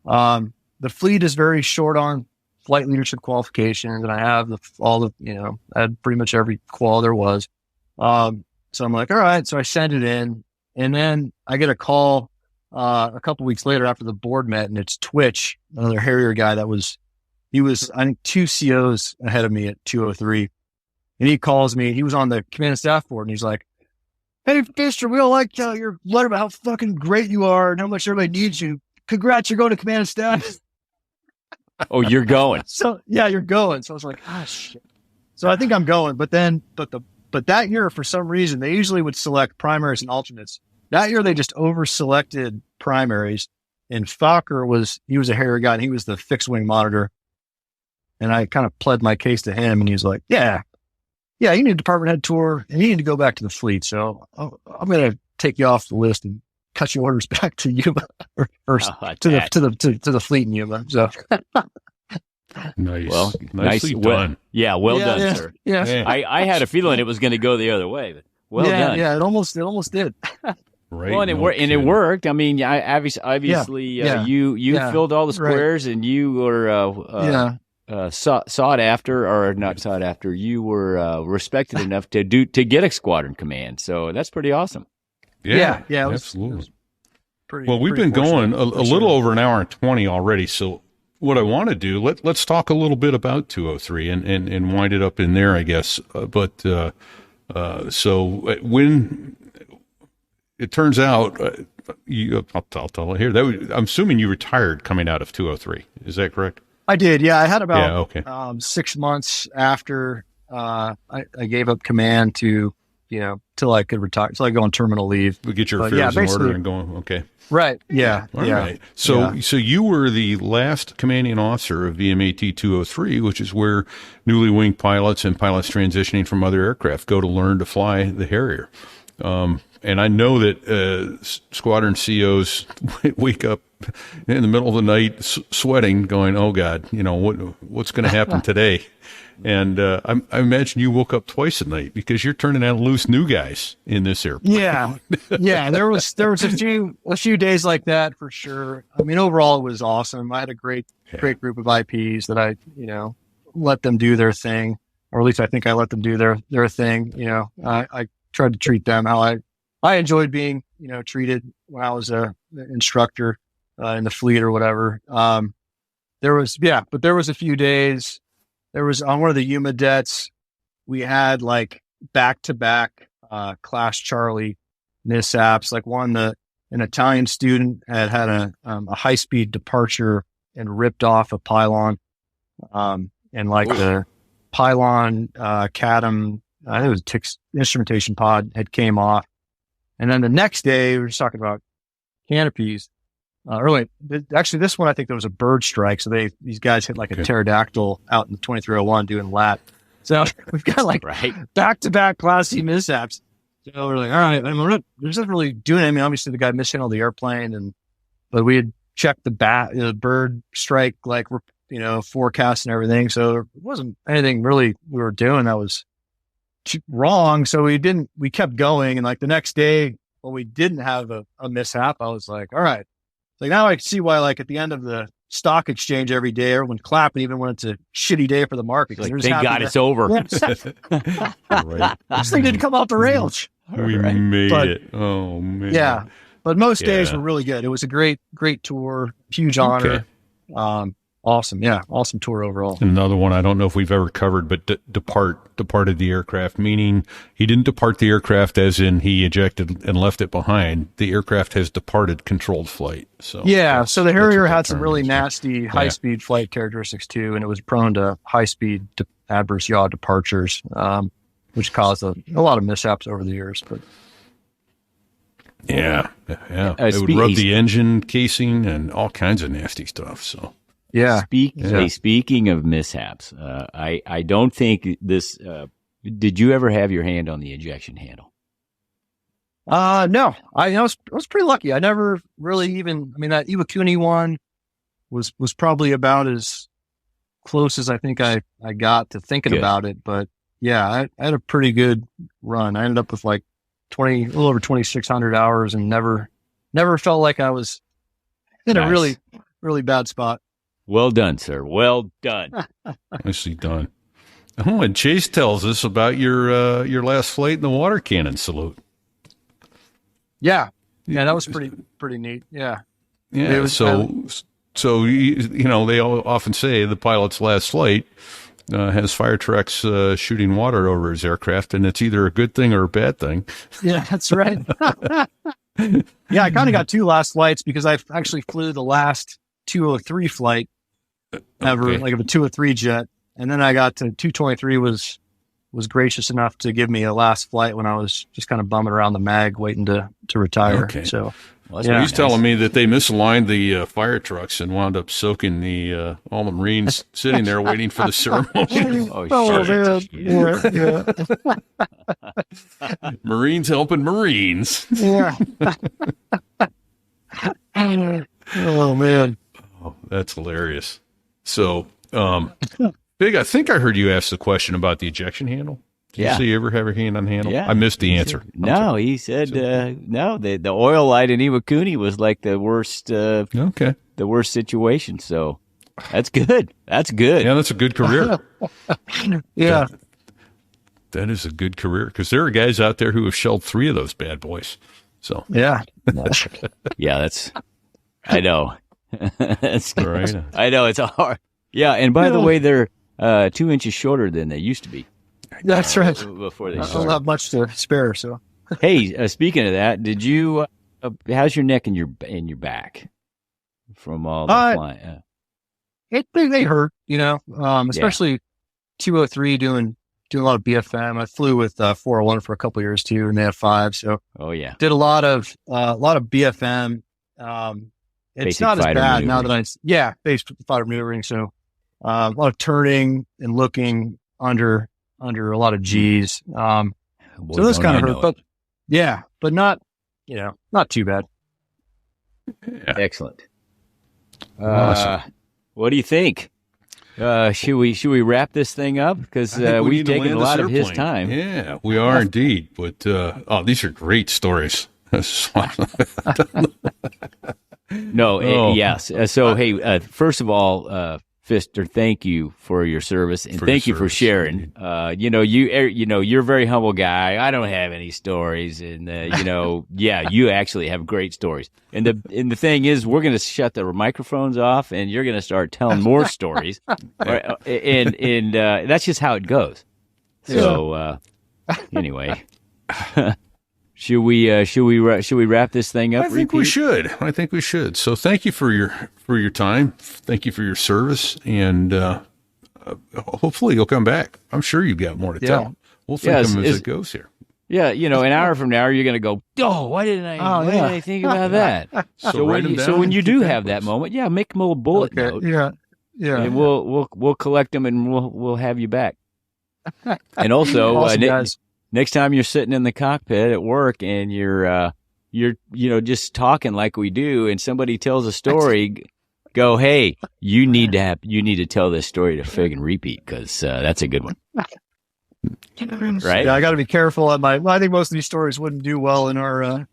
The fleet is very short on flight leadership qualifications, and I have I had pretty much every qual there was. So I'm like, all right. So I send it in, and then I get a call a couple weeks later after the board met, and it's Twitch, another Harrier guy he was, I think, 2 COs ahead of me at 203. And he calls me. He was on the command and staff board, and he's like, hey, Fisher, we all like your letter about how fucking great you are and how much everybody needs you. Congrats, you're going to command and staff. Oh, you're going. So yeah, you're going. So I was like, shit. So I think I'm going, but that year, for some reason, they usually would select primaries and alternates. That year, they just over-selected primaries, and Falker was a Harrier guy, and he was the fixed-wing monitor. And I kind of pled my case to him, and he's like, yeah, you need a department head tour, and you need to go back to the fleet. So I'm going to take you off the list and cut your orders back to Yuma or to the fleet in Yuma. So. Nice. Well, nicely done. Well done, sir. Yeah. I had a feeling it was going to go the other way, but done. Yeah, it almost did. Right. Well, and it worked. I mean, obviously, you filled all the squares, and you were sought after, or not sought after. You were respected enough to get a squadron command. So that's pretty awesome. Yeah, absolutely. We've been going a little over an hour and 20 already. So what I want to do, let's talk a little bit about 203 and wind it up in there, I guess. So when it turns out, I'll tell it here. I'm assuming you retired coming out of 203. Is that correct? I did. Yeah, I had about 6 months after I gave up command till I could retire, till I go on terminal leave. We get your affairs in order and going. Okay. Right. Yeah. All right. So you were the last commanding officer of VMAT 203, which is where newly winged pilots and pilots transitioning from other aircraft go to learn to fly the Harrier. And I know that squadron COs wake up in the middle of the night sweating, going, "Oh God, what's going to happen today?" And I imagine you woke up twice a night because you're turning out loose new guys in this airplane. Yeah. There was a few days like that for sure. I mean, overall it was awesome. I had a great group of IPs that I let them do their thing, or at least I think I let them do their thing. I tried to treat them how I enjoyed being treated when I was a instructor in the fleet or whatever. But there was a few days. There was on one of the Yuma jets, we had like back-to-back Class Charlie mishaps. Like an Italian student had a high-speed departure and ripped off a pylon, and the pylon CADM, I think it was instrumentation pod, had came off. And then the next day, we were just talking about canopies. Actually, this one, I think there was a bird strike. So these guys hit like a pterodactyl out in the 2301 doing lap. So we've got back-to-back Class C mishaps. So we're like, all right, there's not really doing anything. Obviously, the guy mishandled the airplane, but we had checked the bird strike, forecast and everything. So there wasn't anything really we were doing that was wrong. So we kept going. And the next day, when we didn't have a mishap, I was like, all right. Now I see why, at the end of the stock exchange every day. Everyone clapping, even when it's a shitty day for the market. Like, thank God it's over. Right. This thing didn't come off the rails. We made it. Oh, man. Yeah. But most days were really good. It was a great tour. Huge honor. Okay. Awesome. Yeah. Awesome tour overall. Another one I don't know if we've ever covered, but departed the aircraft, meaning he didn't depart the aircraft as in he ejected and left it behind. The aircraft has departed controlled flight. So so the Harrier had some really nasty high-speed flight characteristics too, and it was prone to high-speed adverse yaw departures, which caused a lot of mishaps over the years. But it would rub the engine casing and all kinds of nasty stuff. So. Yeah. Speaking of mishaps, I don't think this. Did you ever have your hand on the ejection handle? No. I was pretty lucky. I never really even. I mean, that Iwakuni one was probably about as close as I think I got to thinking about it. But yeah, I had a pretty good run. I ended up with like a little over 2,600 hours, and never felt like I was in a really, really bad spot. Well done, sir. Well done. Nicely done. Oh, and Chase tells us about your last flight in the water cannon salute. Yeah, that was pretty neat. Yeah. Yeah. So you know, they often say the pilot's last flight has fire trucks shooting water over his aircraft, and it's either a good thing or a bad thing. Yeah, that's right. Yeah, I kind of got two last flights because I actually flew the last 203 flight ever, like of a 203 jet, and then I got to 223 was gracious enough to give me a last flight when I was just kind of bumming around the mag waiting to retire. Okay. So he's telling me that they misaligned the fire trucks and wound up soaking the all the Marines sitting there waiting for the ceremony. Yeah. Marines helping Marines. Yeah. Oh man. Oh, that's hilarious. So, Big, I think I heard you ask the question about the ejection handle. Did you say you ever have your hand on the handle? Yeah. I missed the answer. No, he said no. The oil light in Iwakuni was like the worst. The worst situation. So that's good. That's good. Yeah, that's a good career. Yeah, that is a good career because there are guys out there who have shelled 3 of those bad boys. So yeah. That's. I know. That's right. I know it's hard. Yeah, and by the way, they're 2 inches shorter than they used to be. That's right. Before they I started. don't have much to spare. So, hey, speaking of that, did you? How's your neck and your back from all the flying? They hurt, you know, especially 203 doing a lot of BFM. I flew with 401 for a couple of years too, and they had 5. So, did a lot of BFM. It's Basic not as bad maneuvering. now that basic fighter maneuvering. So, a lot of turning and looking under a lot of G's. So this kind of hurt, but not too bad. Yeah. Excellent. Awesome. What do you think? Should we wrap this thing up? Because we've taken a lot of his time. Yeah, we are indeed. But these are great stories. Yes. So, hey, first of all, Pfister, thank you for your service, and thank you for sharing. You're a very humble guy. I don't have any stories, and you actually have great stories. And the thing is, we're going to shut the microphones off, and you're going to start telling more stories, and that's just how it goes. So, anyway. Should we wrap this thing up? I think we should. So thank you for your time. Thank you for your service, and hopefully you'll come back. I'm sure you've got more to tell. We'll think of them as it goes here. Yeah, an hour from now you're going to go, why didn't I think about that? So when you do have that moment, make them a little bullet note. Yeah. And we'll collect them and we'll have you back. And also, awesome, next time you're sitting in the cockpit at work and you're just talking like we do, and somebody tells a story, go, hey, you need to tell this story to friggin' repeat, because that's a good one. Right? Yeah, I got to be careful. I think most of these stories wouldn't do well in our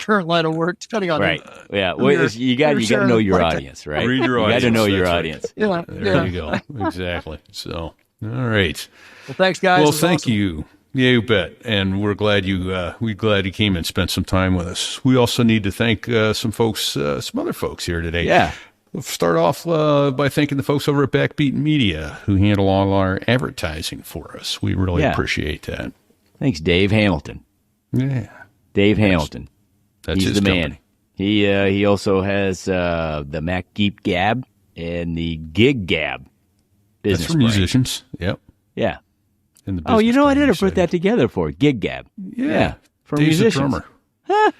current line of work, depending on right. Yeah, well, you got to know your audience, right? Read your audience. You got to know your That's audience. Right. There you go. Exactly. So, all right. Well, thanks, guys. Well, thank you. Yeah, you bet. And we're glad you came and spent some time with us. We also need to thank some other folks here today. Yeah. We'll start off by thanking the folks over at Backbeat Media who handle all our advertising for us. We really appreciate that. Thanks, Dave Hamilton. Yeah. Dave Hamilton. That's He's his the company. Man. He also has the Mac Geek Gab and the Gig Gab business. That's for musicians. Yep. Yeah. In the I didn't put segment. that together for Gig Gab. Yeah. For Dave's the musicians. drummer. Huh?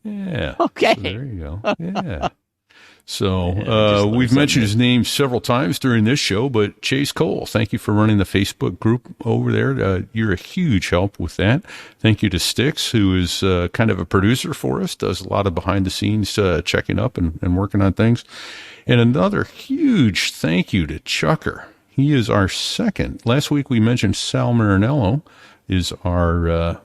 Yeah. Okay. So there you go. Yeah. So we've mentioned his name several times during this show, but Chase Cole, thank you for running the Facebook group over there. You're a huge help with that. Thank you to Styx, who is kind of a producer for us, does a lot of behind the scenes checking up and working on things. And another huge thank you to Chucker. He is our second. Last week we mentioned Sal Marinello is our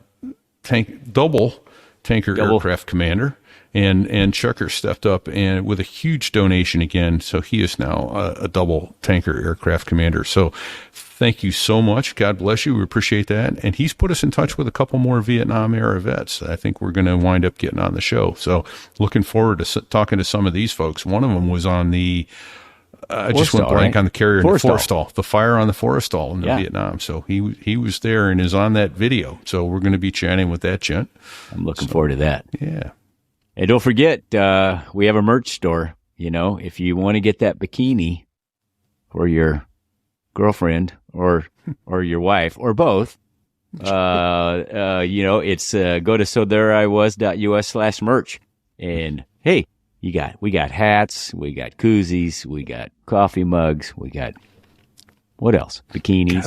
double tanker aircraft commander. And Chucker stepped up and with a huge donation again. So he is now a double tanker aircraft commander. So thank you so much. God bless you. We appreciate that. And he's put us in touch with a couple more Vietnam era vets that I think we're going to wind up getting on the show. So looking forward to talking to some of these folks. One of them was on the, I just went blank on the carrier, Forrestal, the fire on the Forrestal in Vietnam. So he was there and is on that video. So we're going to be chatting with that gent. I'm looking forward to that. Yeah. And don't forget, we have a merch store. You know, if you want to get that bikini for your girlfriend or your wife or both, it's go to sothereiwas.us/merch. And hey, we got hats, we got koozies, we got coffee mugs, we got what else? Bikinis,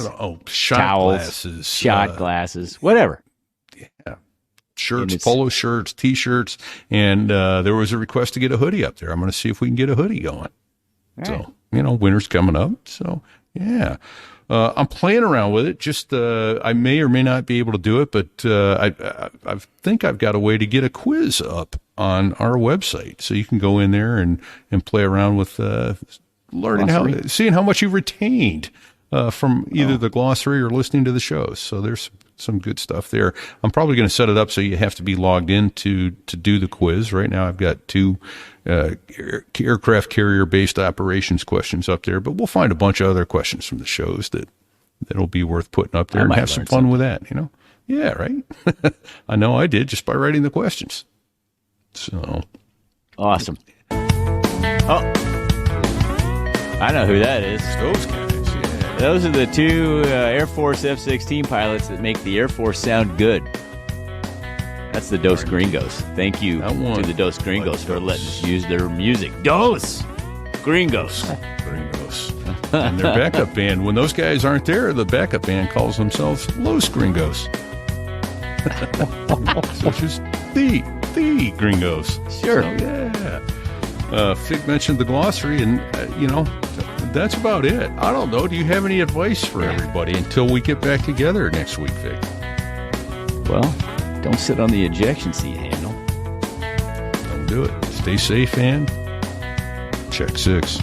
shot towels, glasses, shot glasses, whatever. Yeah. Shirts, polo shirts, T-shirts, and there was a request to get a hoodie up there. I'm going to see if we can get a hoodie going. Right. So, winter's coming up. So, yeah. I'm playing around with it. Just I may or may not be able to do it, but I think I've got a way to get a quiz up on our website. So you can go in there and play around with learning seeing how much you've retained from either the glossary or listening to the shows. So there's some good stuff there. I'm probably going to set it up so you have to be logged in to do the quiz. Right now I've got 2 aircraft carrier based operations questions up there, but we'll find a bunch of other questions from the shows that'll be worth putting up there and have some fun with that, Yeah, right. I know I did just by writing the questions. So awesome. Oh, I know who that is. Those guys. Those are the 2 Air Force F-16 pilots that make the Air Force sound good. That's the Dos Gringos. Thank you to the Dos Gringos for letting us use their music. Dos Gringos. And their backup band, when those guys aren't there, the backup band calls themselves Los Gringos. Which is the Gringos. Sure. So, Fig mentioned the glossary, and, that's about it. I don't know. Do you have any advice for everybody until we get back together next week, Fig? Well, don't sit on the ejection seat handle. Don't do it. Stay safe and check 6.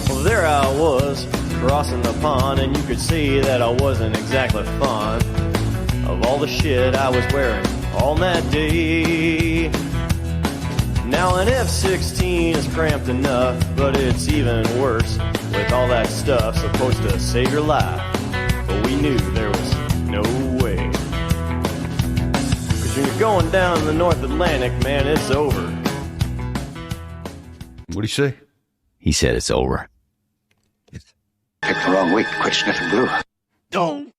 Well, there I was, crossing the pond, and you could see that I wasn't exactly fond of all the shit I was wearing on that day. Now an F-16 is cramped enough, but it's even worse with all that stuff supposed to save your life. But we knew there was no way. 'Cause when you're going down the North Atlantic, man, it's over. What'd he say? He said it's over. Picked the wrong week to quit sniffing glue. Don't.